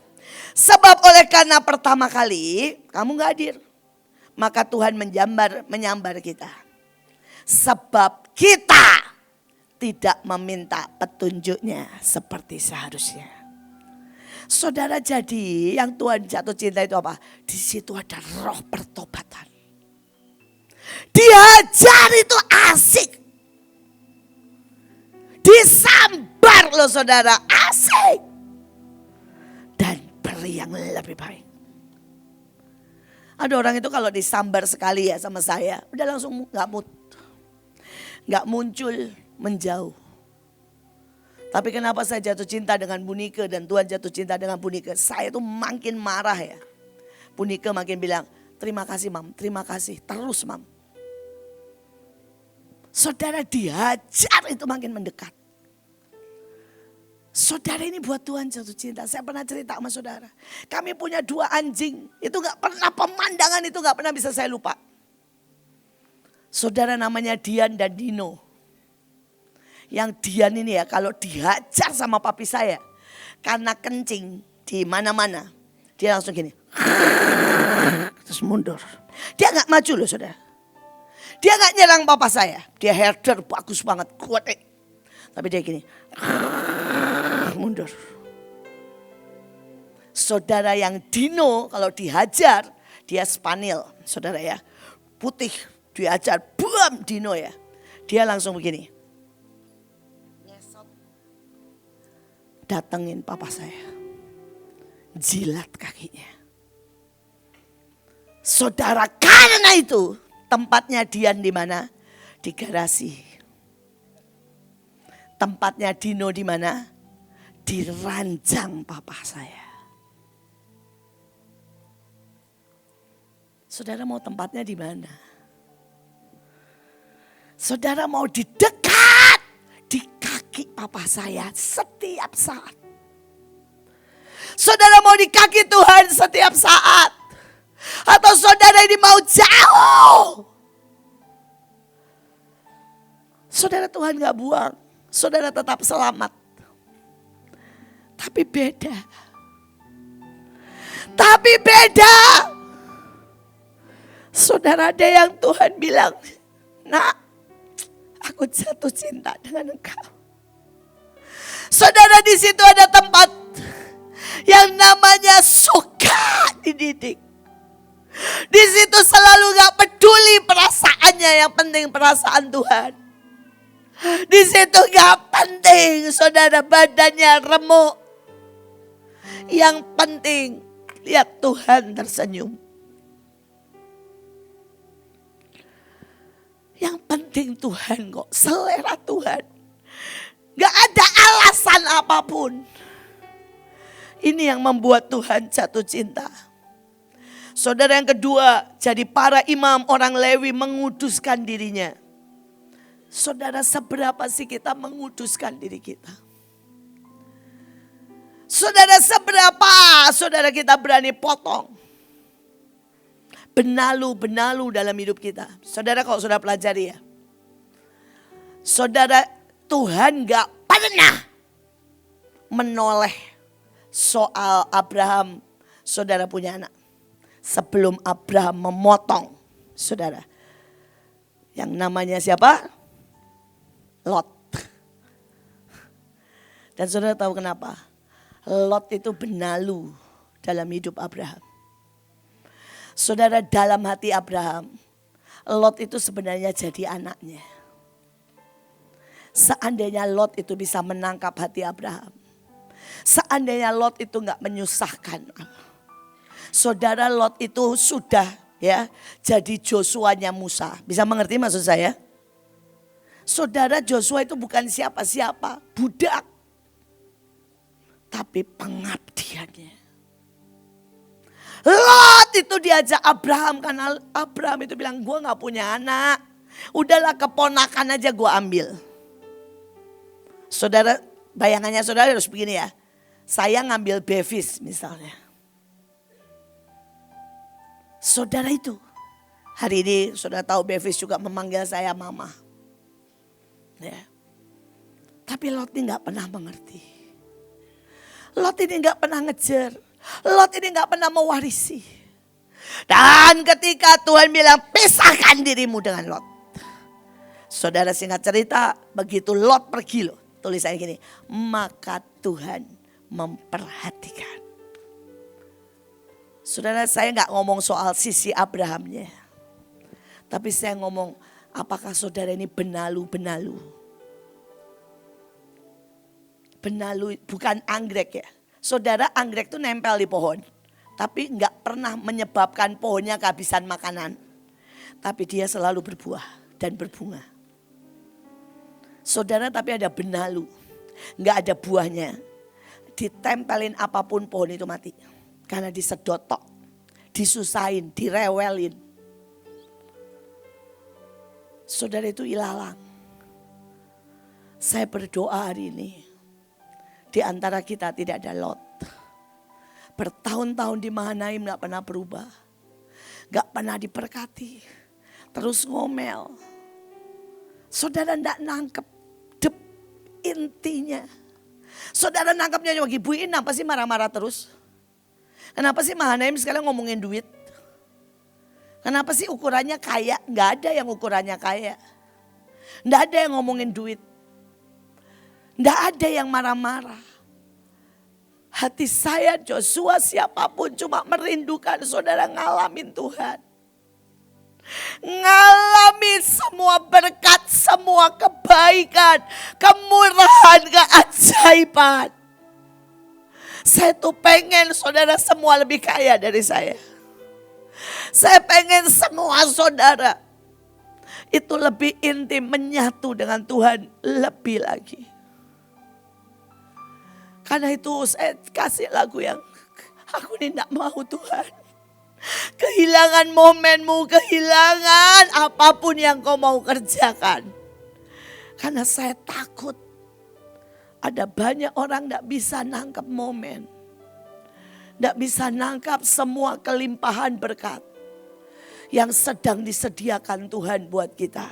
sebab oleh karena pertama kali kamu gak hadir, maka Tuhan menyambar kita. Sebab kita tidak meminta petunjuknya seperti seharusnya. Saudara, jadi yang Tuhan jatuh cinta itu apa? Di situ ada roh pertobatan. Diajar itu asik. disambar loh saudara, asik. Dan beri yang lebih baik. Ada orang itu kalau disambar sekali ya sama saya, udah langsung gak muncul, menjauh. Tapi kenapa saya jatuh cinta dengan Bu Nike dan Tuhan jatuh cinta dengan Bu Nike? Saya tuh makin marah ya. Bu Nike makin bilang, terima kasih Mam, terima kasih, terus Mam. Saudara dihajar itu makin mendekat. Saudara ini buat Tuhan jatuh cinta. Saya pernah cerita sama saudara. Kami punya 2 anjing. Itu gak pernah, pemandangan itu gak pernah bisa saya lupa. Saudara namanya Dian dan Dino. Yang Dian ini ya kalau dihajar sama papi saya. Karena kencing di mana-mana. Dia langsung gini. Terus mundur. Dia gak maju loh saudara. Dia gak nyerang papa saya. Dia herder bagus banget. Kuat. Tapi dia gini. Mundur. Saudara yang Dino kalau dihajar. Dia Spaniel saudara ya. Putih dihajar. Buam Dino ya. Dia langsung begini. Datengin papa saya. Jilat kakinya. Saudara karena itu. Tempatnya Dian di mana? Di garasi. Tempatnya Dino di mana? Di ranjang papa saya. Saudara mau tempatnya di mana? Saudara mau di dekat di kaki papa saya setiap saat. Saudara mau di kaki Tuhan setiap saat. Atau saudara ini mau jauh. Saudara Tuhan gak buang. Saudara tetap selamat. Tapi beda. Tapi beda. Saudara ada yang Tuhan bilang, nak, aku jatuh cinta dengan engkau. Saudara di situ ada tempat yang namanya suka dididik. Di situ selalu gak peduli perasaannya, yang penting perasaan Tuhan. Di situ gak penting saudara badannya remuk. Yang penting lihat Tuhan tersenyum. Yang penting Tuhan kok, selera Tuhan. Gak ada alasan apapun. Ini yang membuat Tuhan jatuh cinta. Saudara yang kedua, jadi para imam orang Lewi menguduskan dirinya. Saudara seberapa sih kita menguduskan diri kita? Saudara seberapa saudara kita berani potong benalu-benalu dalam hidup kita. Saudara kalau saudara pelajari ya. Saudara Tuhan gak pernah menoleh soal Abraham saudara punya anak. Sebelum Abraham memotong saudara. Yang namanya siapa? Lot. Dan saudara tahu kenapa? Lot itu benalu dalam hidup Abraham. Saudara dalam hati Abraham, Lot itu sebenarnya jadi anaknya. Seandainya Lot itu bisa menangkap hati Abraham. Seandainya Lot itu gak menyusahkan. Saudara Lot itu sudah ya jadi Joshua-nya Musa. Bisa mengerti maksud saya? Saudara Joshua itu bukan siapa-siapa, budak. Tapi pengabdiannya. Lot itu diajak Abraham karena Abraham itu bilang gue gak punya anak. Udahlah keponakan aja gue ambil. Saudara bayangannya saudara harus begini ya. Saya ngambil Bevis misalnya. Saudara itu hari ini saudara tahu Bevis juga memanggil saya mama. Ya. Tapi Lot ini gak pernah mengerti. Lot ini gak pernah ngejar. Lot ini gak pernah mewarisi. Dan ketika Tuhan bilang pisahkan dirimu dengan Lot. Saudara singkat cerita begitu Lot pergi loh. Tulisannya gini. Maka Tuhan memperhatikan. Saudara saya gak ngomong soal sisi Abrahamnya. Tapi saya ngomong apakah saudara ini benalu-benalu. Benalu bukan anggrek ya. Saudara, anggrek itu nempel di pohon. Tapi nggak pernah menyebabkan pohonnya kehabisan makanan. Tapi dia selalu berbuah dan berbunga. Saudara, tapi ada benalu. Nggak ada buahnya. Ditempelin apapun pohon itu mati. Karena disedot tok. Disusahin, direwelin. Saudara, itu ilalang. Saya berdoa hari ini. Di antara kita tidak ada Lot. Bertahun-tahun di Mahanaim gak pernah berubah. Gak pernah diberkati. Terus ngomel. Saudara gak nangkep intinya. Saudara nangkepnya cuma ibuin, apa sih marah-marah terus? Kenapa sih Mahanaim sekarang ngomongin duit? Kenapa sih ukurannya kaya? Gak ada yang ukurannya kaya. Gak ada yang ngomongin duit. Gak ada yang marah-marah. Hati saya Joshua siapapun cuma merindukan saudara ngalamin Tuhan. Ngalamin semua berkat, semua kebaikan, kemurahan, keajaiban. Saya tuh pengen saudara semua lebih kaya dari saya. Saya pengen semua saudara itu lebih intim, menyatu dengan Tuhan lebih lagi. Karena itu saya kasih lagu yang aku ini tidak mau Tuhan. Kehilangan momenmu, kehilangan apapun yang kau mau kerjakan. Karena saya takut ada banyak orang tidak bisa nangkap momen. Tidak bisa nangkap semua kelimpahan berkat yang sedang disediakan Tuhan buat kita.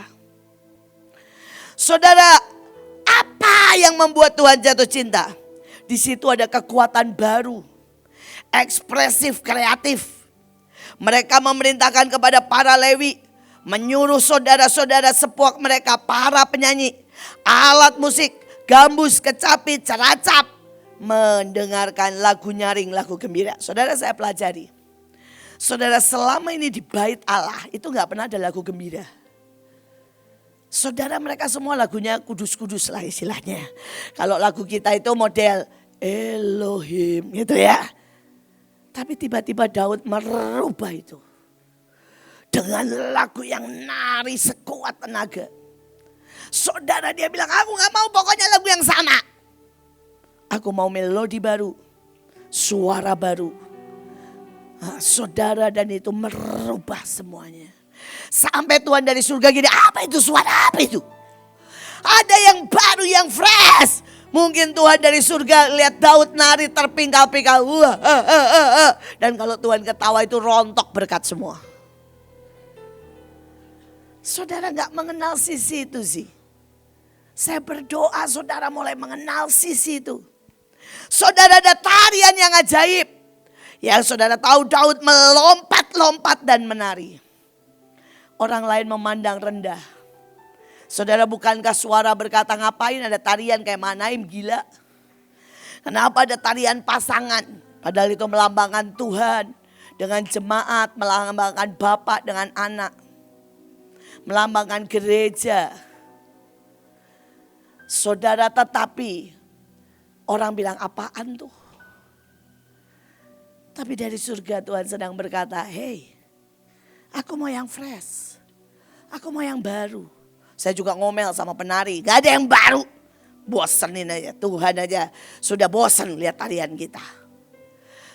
Saudara, apa yang membuat Tuhan jatuh cinta? Di situ ada kekuatan baru, ekspresif, kreatif. Mereka memerintahkan kepada para Lewi, menyuruh saudara-saudara sepuak mereka, para penyanyi, alat musik, gambus, kecapi, ceracap, mendengarkan lagu nyaring, lagu gembira. Saudara, saya pelajari. Saudara, selama ini di bait Allah itu gak pernah ada lagu gembira. Saudara, mereka semua lagunya kudus-kudus lah istilahnya. Kalau lagu kita itu model Elohim gitu ya. Tapi tiba-tiba Daud merubah itu. Dengan lagu yang nari sekuat tenaga. Saudara, dia bilang, aku gak mau pokoknya lagu yang sama. Aku mau melodi baru, suara baru. Saudara, dan itu merubah semuanya. Sampai Tuhan dari surga gini, apa itu suara apa itu? Ada yang baru, yang fresh. Mungkin Tuhan dari surga lihat Daud nari terpingkal-pingkal. Dan kalau Tuhan ketawa itu rontok berkat semua. Saudara gak mengenal sisi itu sih. Saya berdoa saudara mulai mengenal sisi itu. Saudara, ada tarian yang ajaib. Yang saudara tahu Daud melompat-lompat dan menari. Orang lain memandang rendah. Saudara, bukankah suara berkata ngapain ada tarian kayak Mahanaim, gila. Kenapa ada tarian pasangan? Padahal itu melambangkan Tuhan dengan jemaat, melambangkan Bapak dengan anak. Melambangkan gereja. Saudara, tetapi orang bilang apaan tuh? Tapi dari surga Tuhan sedang berkata, hey, aku mau yang fresh. Aku mau yang baru. Saya juga ngomel sama penari, gak ada yang baru. Bosenin aja, Tuhan aja sudah bosen lihat tarian kita.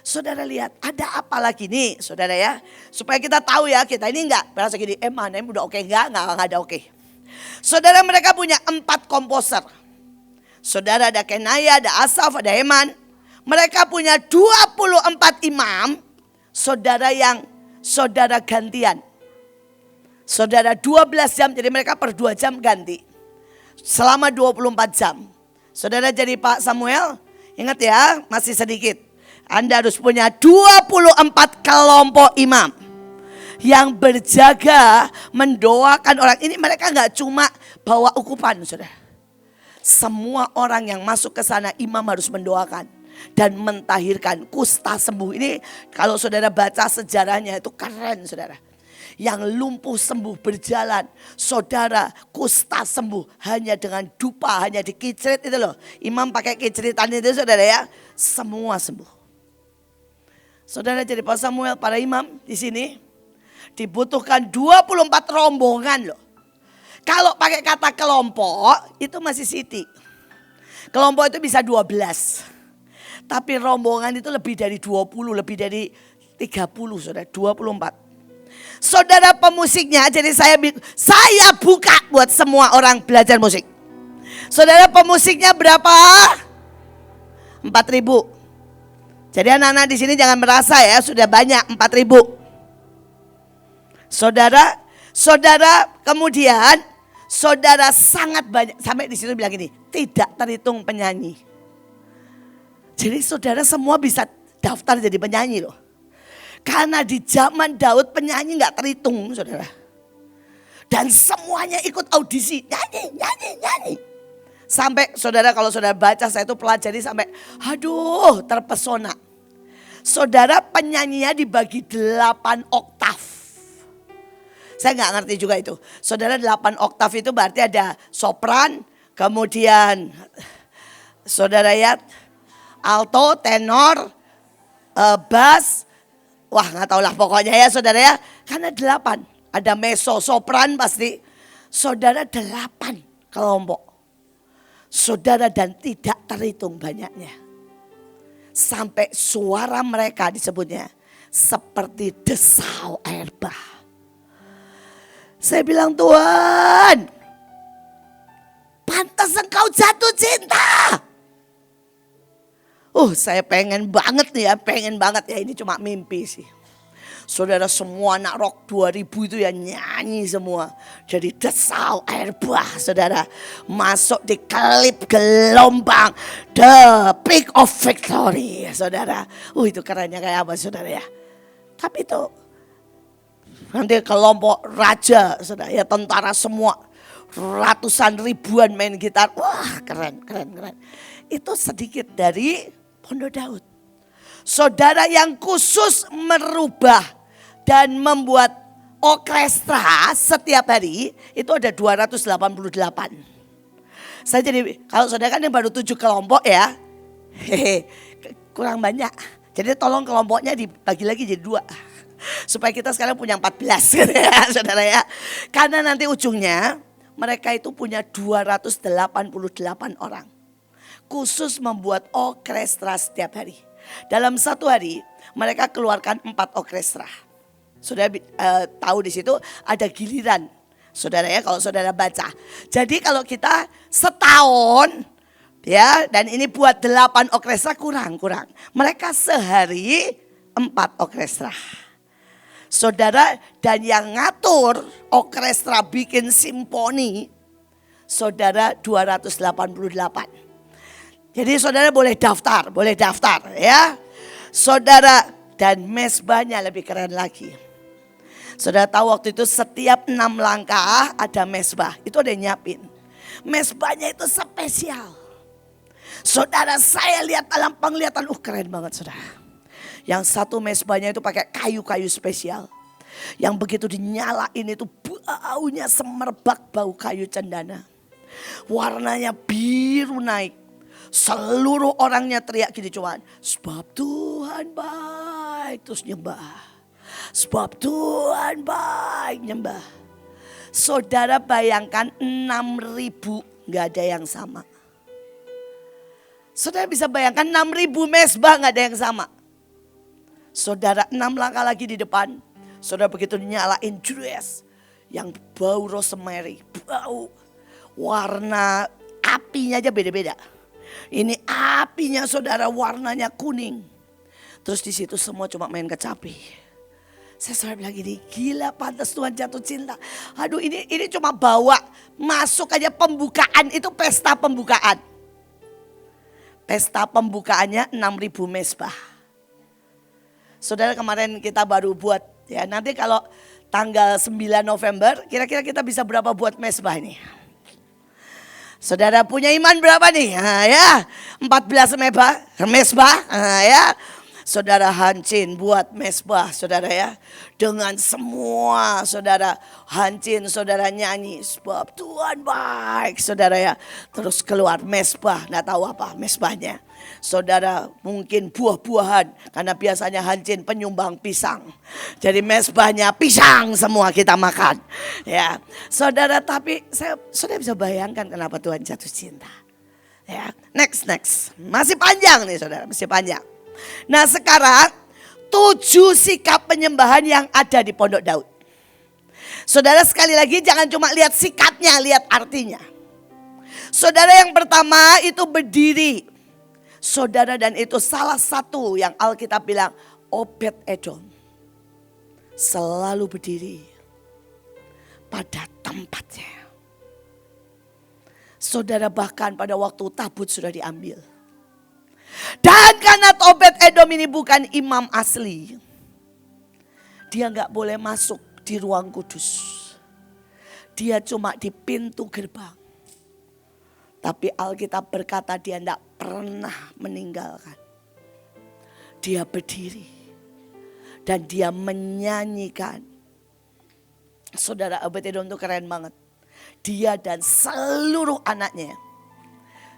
Saudara lihat, ada apa lagi nih saudara ya. Supaya kita tahu ya, kita ini enggak berasa gini, Mahanaim udah oke, enggak ada oke. Saudara, mereka punya 4 komposer. Saudara, ada Kenaya, ada Asaf, ada Heman. Mereka punya 24 imam, saudara yang saudara gantian. Saudara 12 jam, jadi mereka per 2 jam ganti. Selama 24 jam. Saudara, jadi Pak Samuel, ingat ya masih sedikit. Anda harus punya 24 kelompok imam. Yang berjaga mendoakan orang. Ini mereka gak cuma bawa ukupan saudara. Semua orang yang masuk ke sana imam harus mendoakan. Dan mentahirkan, kusta sembuh. Ini kalau saudara baca sejarahnya itu keren saudara. Yang lumpuh sembuh berjalan. Saudara kusta sembuh hanya dengan dupa, hanya dikicrit itu loh. Imam pakai kiceritan itu saudara ya. Semua sembuh. Saudara jadi Pak Samuel para imam di sini dibutuhkan 24 rombongan loh. Kalau pakai kata kelompok itu masih siti. Kelompok itu bisa 12. Tapi rombongan itu lebih dari 20, lebih dari 30 saudara, 24. Saudara pemusiknya, jadi saya buka buat semua orang belajar musik. Saudara pemusiknya berapa? 4.000. Jadi anak-anak di sini jangan merasa ya sudah banyak 4.000. Saudara kemudian saudara sangat banyak, sampai di situ bilang gini, tidak terhitung penyanyi. Jadi saudara semua bisa daftar jadi penyanyi loh. Karena di zaman Daud penyanyi gak terhitung saudara. Dan semuanya ikut audisi, nyanyi. Sampai saudara kalau saudara baca, saya itu pelajari sampai aduh terpesona. Saudara penyanyinya dibagi 8 oktav. Saya gak ngerti juga itu. Saudara 8 oktav itu berarti ada sopran, kemudian saudara ya alto, tenor, bass, wah gak tahu lah pokoknya ya saudara ya. Karena 8, ada mezzo, sopran pasti. Saudara 8 kelompok. Saudara dan tidak terhitung banyaknya. Sampai suara mereka disebutnya seperti desau air bah. Saya bilang Tuhan, pantas engkau jatuh cinta. Saya pengen banget nih ya, pengen banget ya, ini cuma mimpi sih. Saudara semua anak rock 2000 itu ya nyanyi semua. Jadi desau air bah saudara. Masuk di klip gelombang. The Peak of Victory saudara. Itu kerennya kayak apa saudara ya. Tapi itu nanti kelompok raja saudara ya, tentara semua. Ratusan ribuan main gitar. Wah keren. Itu sedikit dari Pondok Daud. Saudara yang khusus merubah dan membuat orkestra setiap hari itu ada 288. Saya jadi kalau saudara kan yang baru 7 kelompok ya. Kurang banyak. Jadi tolong kelompoknya dibagi lagi jadi 2. Supaya kita sekarang punya 14 ya, saudara ya. Karena nanti ujungnya mereka itu punya 288 orang. Khusus membuat orkestra setiap hari. Dalam satu hari mereka keluarkan 4 orkestra. Saudara tahu di situ ada giliran. Saudara ya kalau saudara baca. Jadi kalau kita setahun ya dan ini buat 8 orkestra kurang. Mereka sehari 4 orkestra. Saudara dan yang ngatur orkestra bikin simfoni saudara 288. Jadi saudara boleh daftar ya. Saudara dan mesbahnya lebih keren lagi. Saudara tahu waktu itu setiap 6 langkah ada mesbah. Itu ada yang nyiapin. Mesbahnya itu spesial. Saudara saya lihat dalam penglihatan, keren banget saudara. Yang satu mesbahnya itu pakai kayu-kayu spesial. Yang begitu dinyalain itu baunya semerbak bau kayu cendana. Warnanya biru naik. Seluruh orangnya teriak gini cuman, sebab Tuhan baik, terus nyembah. Sebab Tuhan baik, nyembah. Saudara bayangkan 6.000 gak ada yang sama. Saudara bisa bayangkan 6.000 mesbah gak ada yang sama. Saudara 6 langkah lagi di depan. Saudara begitu nyalain dress yang bau rosemary, bau warna apinya aja beda-beda. Ini apinya saudara warnanya kuning. Terus di situ semua cuma main kecapi. Saya selalu bilang gini, gila pantas Tuhan jatuh cinta. Aduh ini cuma bawa masuk aja pembukaan, itu pesta pembukaan. Pesta pembukaannya 6.000 mesbah. Saudara kemarin kita baru buat ya, nanti kalau tanggal 9 November kira-kira kita bisa berapa buat mesbah ini? Saudara punya iman berapa nih? Ya, 14 mesbah, ya. Saudara hancin buat mesbah saudara ya. Dengan semua saudara hancin, saudara nyanyi sebab Tuhan baik saudara ya. Terus keluar mesbah, gak tahu apa mesbahnya. Saudara mungkin buah-buahan karena biasanya hancin penyumbang pisang. Jadi mesbahnya pisang semua kita makan. Ya, saudara tapi saudara bisa bayangkan kenapa Tuhan jatuh cinta. Ya, next. Masih panjang nih saudara, masih panjang. Nah sekarang 7 sikap penyembahan yang ada di Pondok Daud. Saudara sekali lagi jangan cuma lihat sikapnya, lihat artinya. Saudara yang pertama itu berdiri. Saudara dan itu salah satu yang Alkitab bilang Obed Edom. Selalu berdiri pada tempatnya. Saudara bahkan pada waktu tabut sudah diambil. Dan karena Obed Edom ini bukan imam asli, dia gak boleh masuk di ruang kudus. Dia cuma di pintu gerbang. Tapi Alkitab berkata dia gak pernah meninggalkan. Dia berdiri. Dan dia menyanyikan. Saudara Obed Edom itu keren banget. Dia dan seluruh anaknya.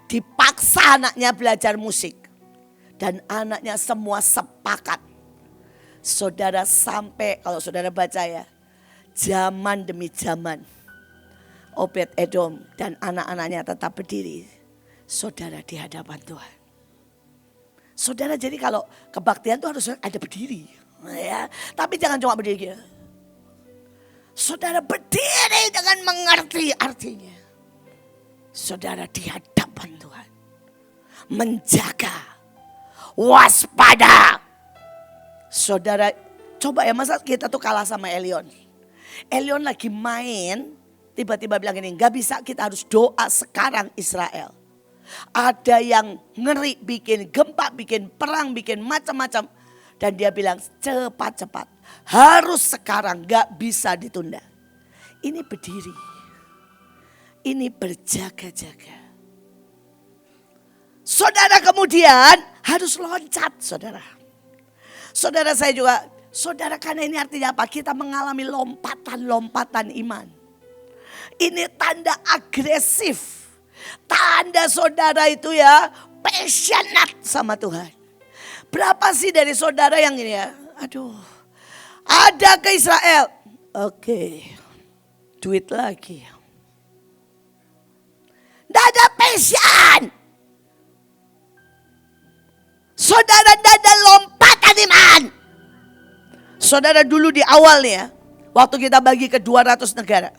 Dipaksa anaknya belajar musik. Dan anaknya semua sepakat. Saudara sampai kalau saudara baca ya. Zaman demi zaman. Obed Edom dan anak-anaknya tetap berdiri. Saudara di hadapan Tuhan. Saudara jadi kalau kebaktian itu harus ada berdiri. Ya, tapi jangan cuma berdiri. Saudara berdiri dengan mengerti artinya. Saudara di hadapan Tuhan. Menjaga. Waspada. Saudara coba ya masa kita tuh kalah sama Elion. Elion lagi main tiba-tiba bilang ini gak bisa kita harus doa sekarang Israel. Ada yang ngeri bikin gempa, bikin perang, bikin macam-macam. Dan dia bilang cepat-cepat harus sekarang gak bisa ditunda. Ini berdiri. Ini berjaga-jaga. Saudara kemudian harus loncat saudara. Saudara saya juga, saudara karena ini artinya apa? Kita mengalami lompatan-lompatan iman. Ini tanda agresif. Tanda saudara itu ya passionate sama Tuhan. Berapa sih dari saudara yang ini ya? Aduh, ada ke Israel. Oke, duit lagi. Tidak ada passion. Saudara tidak ada lompatan iman. Saudara dulu di awalnya, waktu kita bagi ke 200 negara.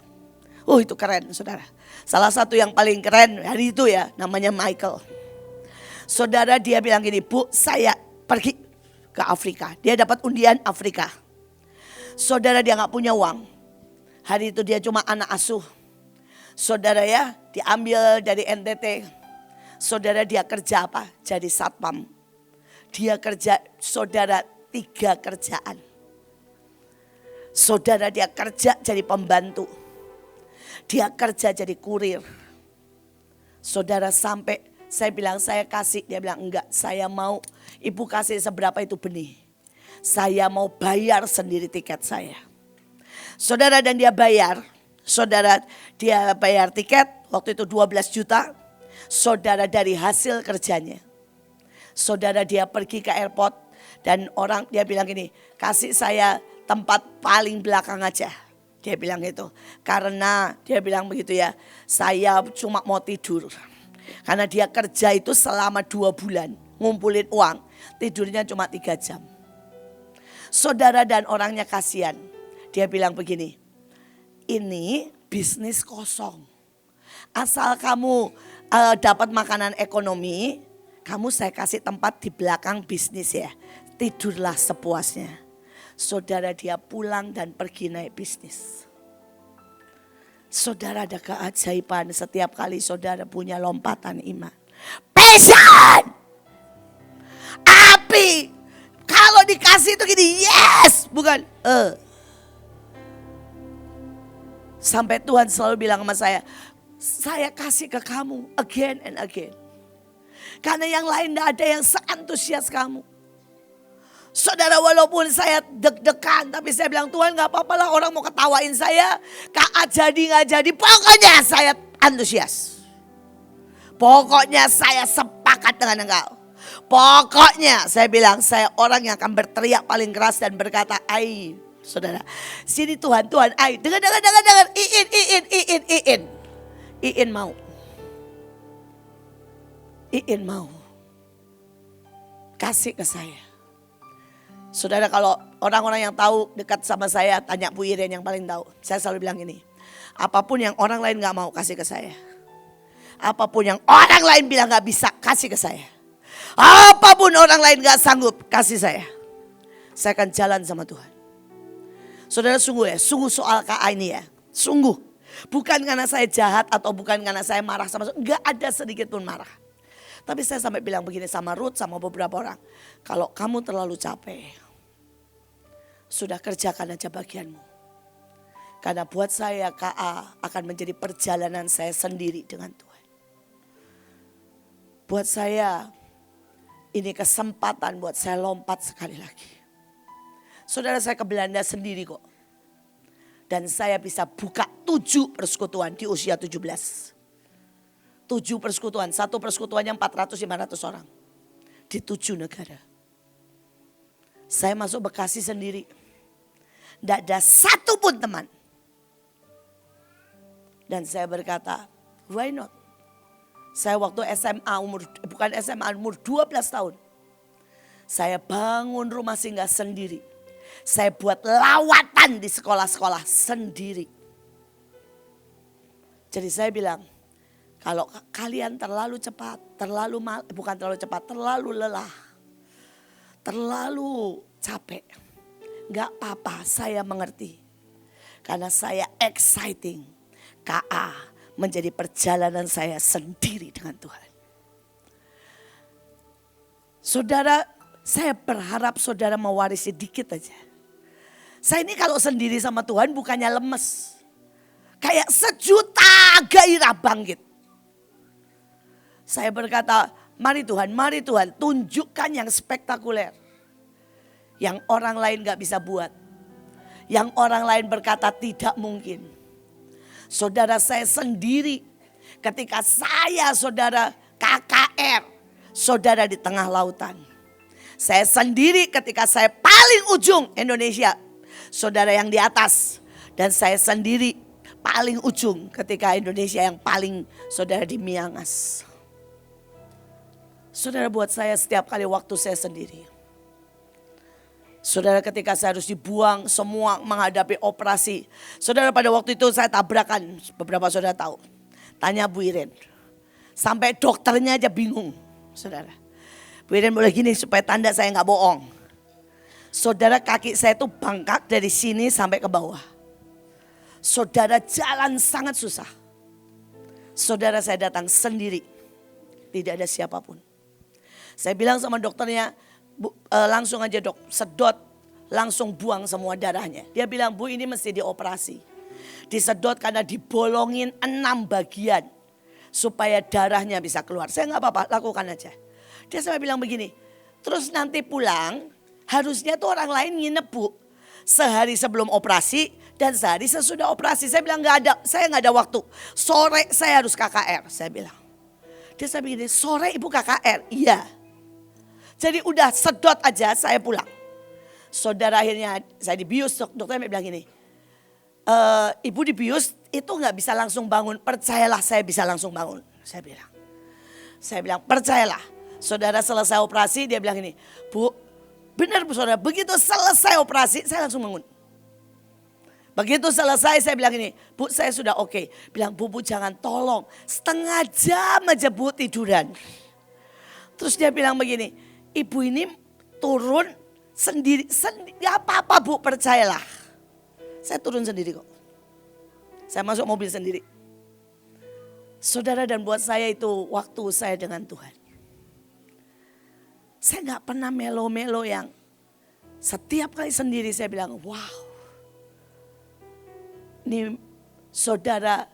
Itu keren saudara. Salah satu yang paling keren hari itu ya namanya Michael. Saudara dia bilang gini, Bu saya pergi ke Afrika. Dia dapat undian Afrika. Saudara dia gak punya uang. Hari itu dia cuma anak asuh. Saudara ya diambil dari NTT. Saudara dia kerja apa? Jadi satpam. Dia kerja saudara 3 kerjaan. Saudara dia kerja jadi pembantu. Dia kerja jadi kurir. Saudara sampai saya bilang saya kasih. Dia bilang enggak saya mau ibu kasih seberapa itu benih. Saya mau bayar sendiri tiket saya. Saudara dan dia bayar. Saudara dia bayar tiket waktu itu 12 juta. Saudara dari hasil kerjanya. Saudara dia pergi ke airport dan orang dia bilang gini, kasih saya tempat paling belakang aja. Dia bilang gitu. Karena dia bilang begitu ya, saya cuma mau tidur. Karena dia kerja itu selama 2 bulan ngumpulin uang, tidurnya cuma 3 jam. Saudara dan orangnya kasihan. Dia bilang begini, ini bisnis kosong. Asal kamu dapat makanan ekonomi, kamu saya kasih tempat di belakang bisnis ya. Tidurlah sepuasnya. Saudara dia pulang dan pergi naik bisnis. Saudara ada keajaiban setiap kali saudara punya lompatan iman. Passion! Api! Kalau dikasih itu gini, yes! Bukan, Sampai Tuhan selalu bilang sama saya kasih ke kamu again and again. Karena yang lain tidak ada yang seantusias kamu. Saudara, walaupun saya deg-degan, tapi saya bilang, Tuhan gak apa-apa lah orang mau ketawain saya. KA jadi gak jadi, pokoknya saya antusias. Pokoknya saya sepakat dengan engkau. Pokoknya saya bilang, saya orang yang akan berteriak paling keras dan berkata, ai, saudara, sini Tuhan, ai, dengar, Iin mau. Iin mau. Kasih ke saya. Saudara, kalau orang-orang yang tahu dekat sama saya, tanya Bu Iren yang paling tahu. Saya selalu bilang ini, apapun yang orang lain gak mau, kasih ke saya. Apapun yang orang lain bilang gak bisa, kasih ke saya. Apapun orang lain gak sanggup, kasih saya. Saya akan jalan sama Tuhan. Saudara, sungguh soal KA ini ya. Sungguh, bukan karena saya jahat atau bukan karena saya marah sama saudara. Gak ada sedikit pun marah. Tapi saya sampai bilang begini sama Ruth, sama beberapa orang. Kalau kamu terlalu capek, sudah kerjakan aja bagianmu. Karena buat saya KA akan menjadi perjalanan saya sendiri dengan Tuhan. Buat saya ini kesempatan buat saya lompat sekali lagi. Saudara, saya ke Belanda sendiri kok. Dan saya bisa buka 7 persekutuan di usia 17. 7 persekutuan, satu persekutuannya 400-500 orang. Di 7 negara. Saya masuk Bekasi sendiri. Tidak ada satu pun teman. Dan saya berkata, why not? Saya waktu umur 12 tahun. Saya bangun rumah singgah sendiri. Saya buat lawatan di sekolah-sekolah sendiri. Jadi saya bilang, kalau kalian terlalu cepat, terlalu lelah, terlalu capek, gak apa-apa, saya mengerti. Karena saya exciting, KA menjadi perjalanan saya sendiri dengan Tuhan. Saudara, saya berharap saudara mewarisi dikit aja. Saya ini kalau sendiri sama Tuhan bukannya lemes. Kayak sejuta gairah bangkit. Saya berkata, mari Tuhan, tunjukkan yang spektakuler. Yang orang lain gak bisa buat. Yang orang lain berkata tidak mungkin. Saudara, saya sendiri ketika saya saudara KKR, saudara di tengah lautan. Saya sendiri ketika saya paling ujung Indonesia, saudara yang di atas. Dan saya sendiri paling ujung ketika Indonesia yang paling saudara di Miangas. Saudara, buat saya setiap kali waktu saya sendiri. Saudara, ketika saya harus dibuang semua menghadapi operasi. Saudara, pada waktu itu saya tabrakan, beberapa saudara tahu. Tanya Bu Iren. Sampai dokternya aja bingung, saudara. Bu Iren boleh gini supaya tanda saya gak bohong. Saudara, kaki saya itu bengkak dari sini sampai ke bawah. Saudara, jalan sangat susah. Saudara, saya datang sendiri. Tidak ada siapapun. Saya bilang sama dokternya, langsung aja dok, sedot, langsung buang semua darahnya. Dia bilang, Bu, ini mesti dioperasi. Disedot karena dibolongin 6 bagian. Supaya darahnya bisa keluar. Saya gak apa-apa, lakukan aja. Dia sampai bilang begini, terus nanti pulang, harusnya tuh orang lain nginep Bu. Sehari sebelum operasi dan sehari sesudah operasi. Saya bilang saya gak ada waktu. Sore saya harus KKR, saya bilang. Dia sampai begini, sore ibu KKR, iya. Jadi udah sedot aja saya pulang. Saudara, akhirnya saya dibius, dokternya bilang gini. Ibu dibius itu gak bisa langsung bangun. Percayalah saya bisa langsung bangun. Saya bilang percayalah. Saudara, selesai operasi dia bilang gini. Bu, benar Bu saudara, begitu selesai operasi saya langsung bangun. Begitu selesai saya bilang gini. Bu, saya sudah oke. Bilang bu jangan tolong. Setengah jam aja Bu tiduran. Terus dia bilang begini. Ibu ini turun sendiri, gak apa-apa Bu, percayalah. Saya turun sendiri kok. Saya masuk mobil sendiri. Saudara, dan buat saya itu waktu saya dengan Tuhan. Saya gak pernah melo-melo yang setiap kali sendiri saya bilang, wow. Ini saudara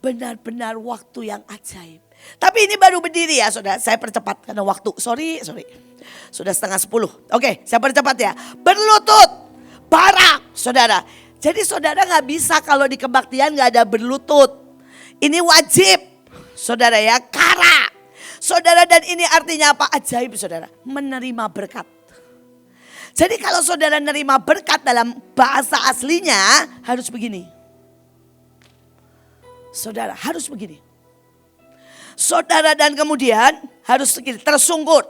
benar-benar waktu yang ajaib. Tapi ini baru berdiri ya saudara, saya percepat karena waktu. Sorry. Sudah setengah 10. Oke, saya percepat ya. Berlutut, barang, saudara. Jadi saudara gak bisa kalau di kebaktian gak ada berlutut. Ini wajib, saudara ya, kara. Saudara, dan ini artinya apa? Ajaib, saudara. Menerima berkat. Jadi kalau saudara nerima berkat dalam bahasa aslinya harus begini. Saudara harus begini. Saudara dan kemudian harus begini, tersungkur.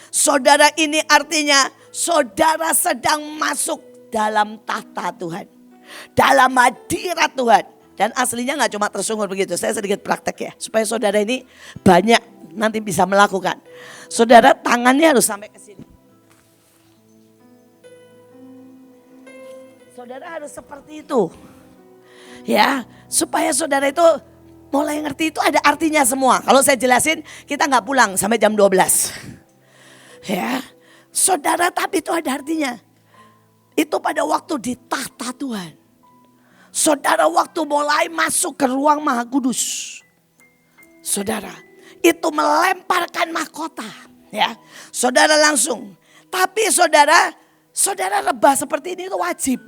Saudara ini artinya saudara sedang masuk dalam tahta Tuhan. Dalam hadirat Tuhan. Dan aslinya gak cuma tersungkur begitu. Saya sedikit praktek ya. Supaya saudara ini banyak nanti bisa melakukan. Saudara tangannya harus sampai ke sini. Saudara harus seperti itu. Ya, supaya saudara itu mulai ngerti itu ada artinya semua. Kalau saya jelasin kita gak pulang sampai jam 12. Ya, saudara, tapi itu ada artinya. Itu pada waktu di tahta Tuhan. Saudara waktu mulai masuk ke ruang Maha Kudus. Saudara, itu melemparkan mahkota. Ya, saudara langsung. Tapi saudara rebah seperti ini itu wajib.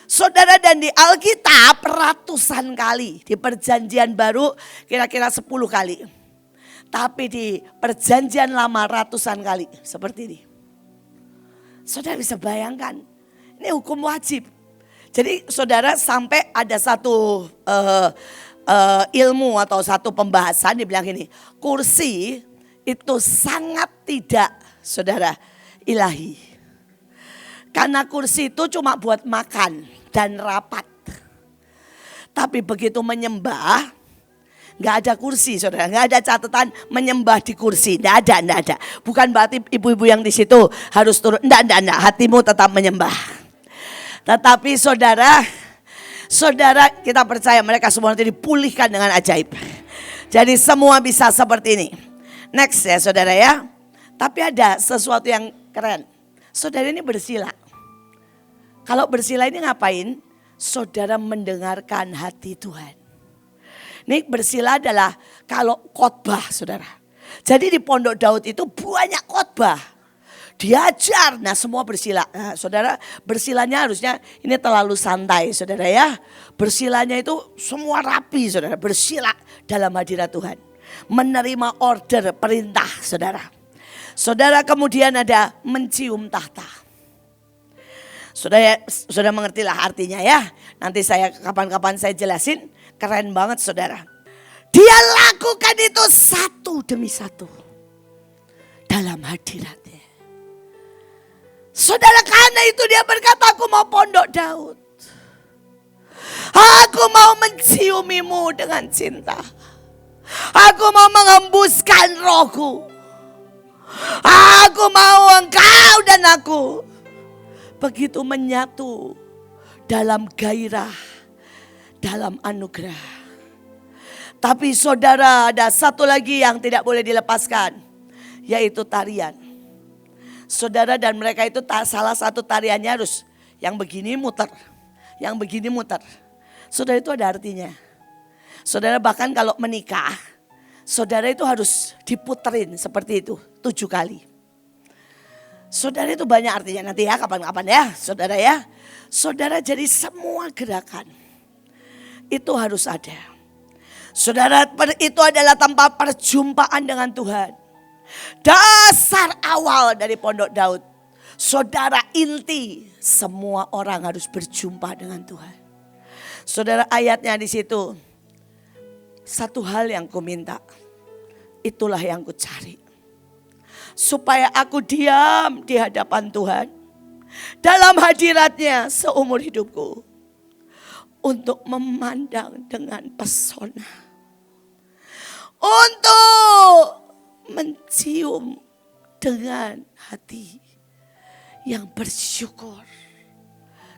Saudara, dan di Alkitab ratusan kali. Di perjanjian baru kira-kira 10 kali. Tapi di perjanjian lama ratusan kali. Seperti ini. Saudara bisa bayangkan. Ini hukum wajib. Jadi saudara sampai ada satu ilmu atau satu pembahasan dibilang gini. Kursi itu sangat tidak, saudara, ilahi. Karena kursi itu cuma buat makan dan rapat. Tapi begitu menyembah, gak ada kursi, saudara. Gak ada catatan menyembah di kursi. Gak ada. Bukan berarti ibu-ibu yang di situ harus turun. Enggak. Hatimu tetap menyembah. Tetapi saudara kita percaya mereka semua nanti dipulihkan dengan ajaib. Jadi semua bisa seperti ini. Next ya saudara ya. Tapi ada sesuatu yang keren. Saudara ini bersila. Kalau bersila ini ngapain? Saudara mendengarkan hati Tuhan. Ini bersila adalah kalau khotbah, saudara. Jadi di Pondok Daud itu banyak khotbah. Diajar, nah semua bersila. Nah, saudara, bersilanya harusnya ini terlalu santai, saudara ya. Bersilanya itu semua rapi, saudara. Bersila dalam hadirat Tuhan. Menerima order, perintah, saudara. Saudara, kemudian ada mencium tahta. Saudara mengertilah artinya ya. Nanti saya kapan-kapan saya jelasin. Keren banget saudara. Dia lakukan itu satu demi satu. Dalam hadiratnya. Saudara, karena itu dia berkata, aku mau Pondok Daud. Aku mau menciumimu dengan cinta. Aku mau mengembuskan rohku. Aku mau engkau dan aku. Begitu menyatu dalam gairah, dalam anugerah. Tapi saudara, ada satu lagi yang tidak boleh dilepaskan, yaitu tarian. Saudara, dan mereka itu salah satu tariannya harus yang begini muter, yang begini muter. Saudara, itu ada artinya. Saudara, bahkan kalau menikah, saudara itu harus diputerin seperti itu 7 kali. Saudara, itu banyak artinya nanti ya, kapan-kapan ya saudara ya. Saudara, jadi semua gerakan itu harus ada. Saudara, itu adalah tempat perjumpaan dengan Tuhan. Dasar awal dari Pondok Daud. Saudara, inti semua orang harus berjumpa dengan Tuhan. Saudara, ayatnya di situ. Satu hal yang ku minta, itulah yang ku cari. Supaya aku diam di hadapan Tuhan. Dalam hadiratnya seumur hidupku. Untuk memandang dengan pesona. Untuk mencium dengan hati yang bersyukur.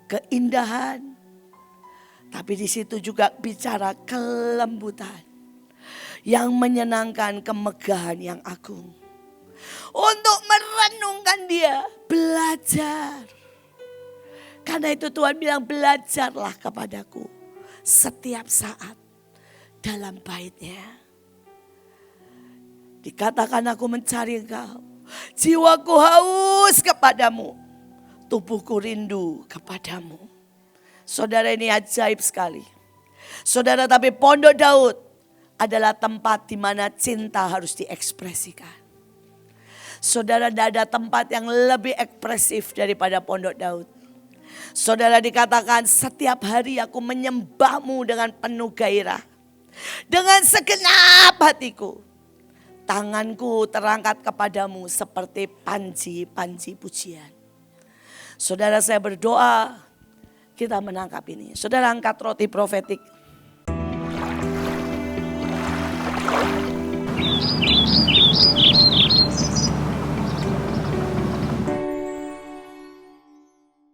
Keindahan. Tapi di situ juga bicara kelembutan. Yang menyenangkan, kemegahan yang agung. Untuk merenungkan dia, belajar. Karena itu Tuhan bilang, belajarlah kepadaku setiap saat dalam baitnya. Dikatakan aku mencari Engkau. Jiwaku haus kepadamu. Tubuhku rindu kepadamu. Saudara, ini ajaib sekali. Saudara, tapi Pondok Daud adalah tempat di mana cinta harus diekspresikan. Saudara, tidak ada tempat yang lebih ekspresif daripada Pondok Daud. Saudara, dikatakan setiap hari aku menyembahmu dengan penuh gairah. Dengan segenap hatiku. Tanganku terangkat kepadamu seperti panji-panji pujian. Saudara, saya berdoa kita menangkap ini. Saudara, angkat roti profetik.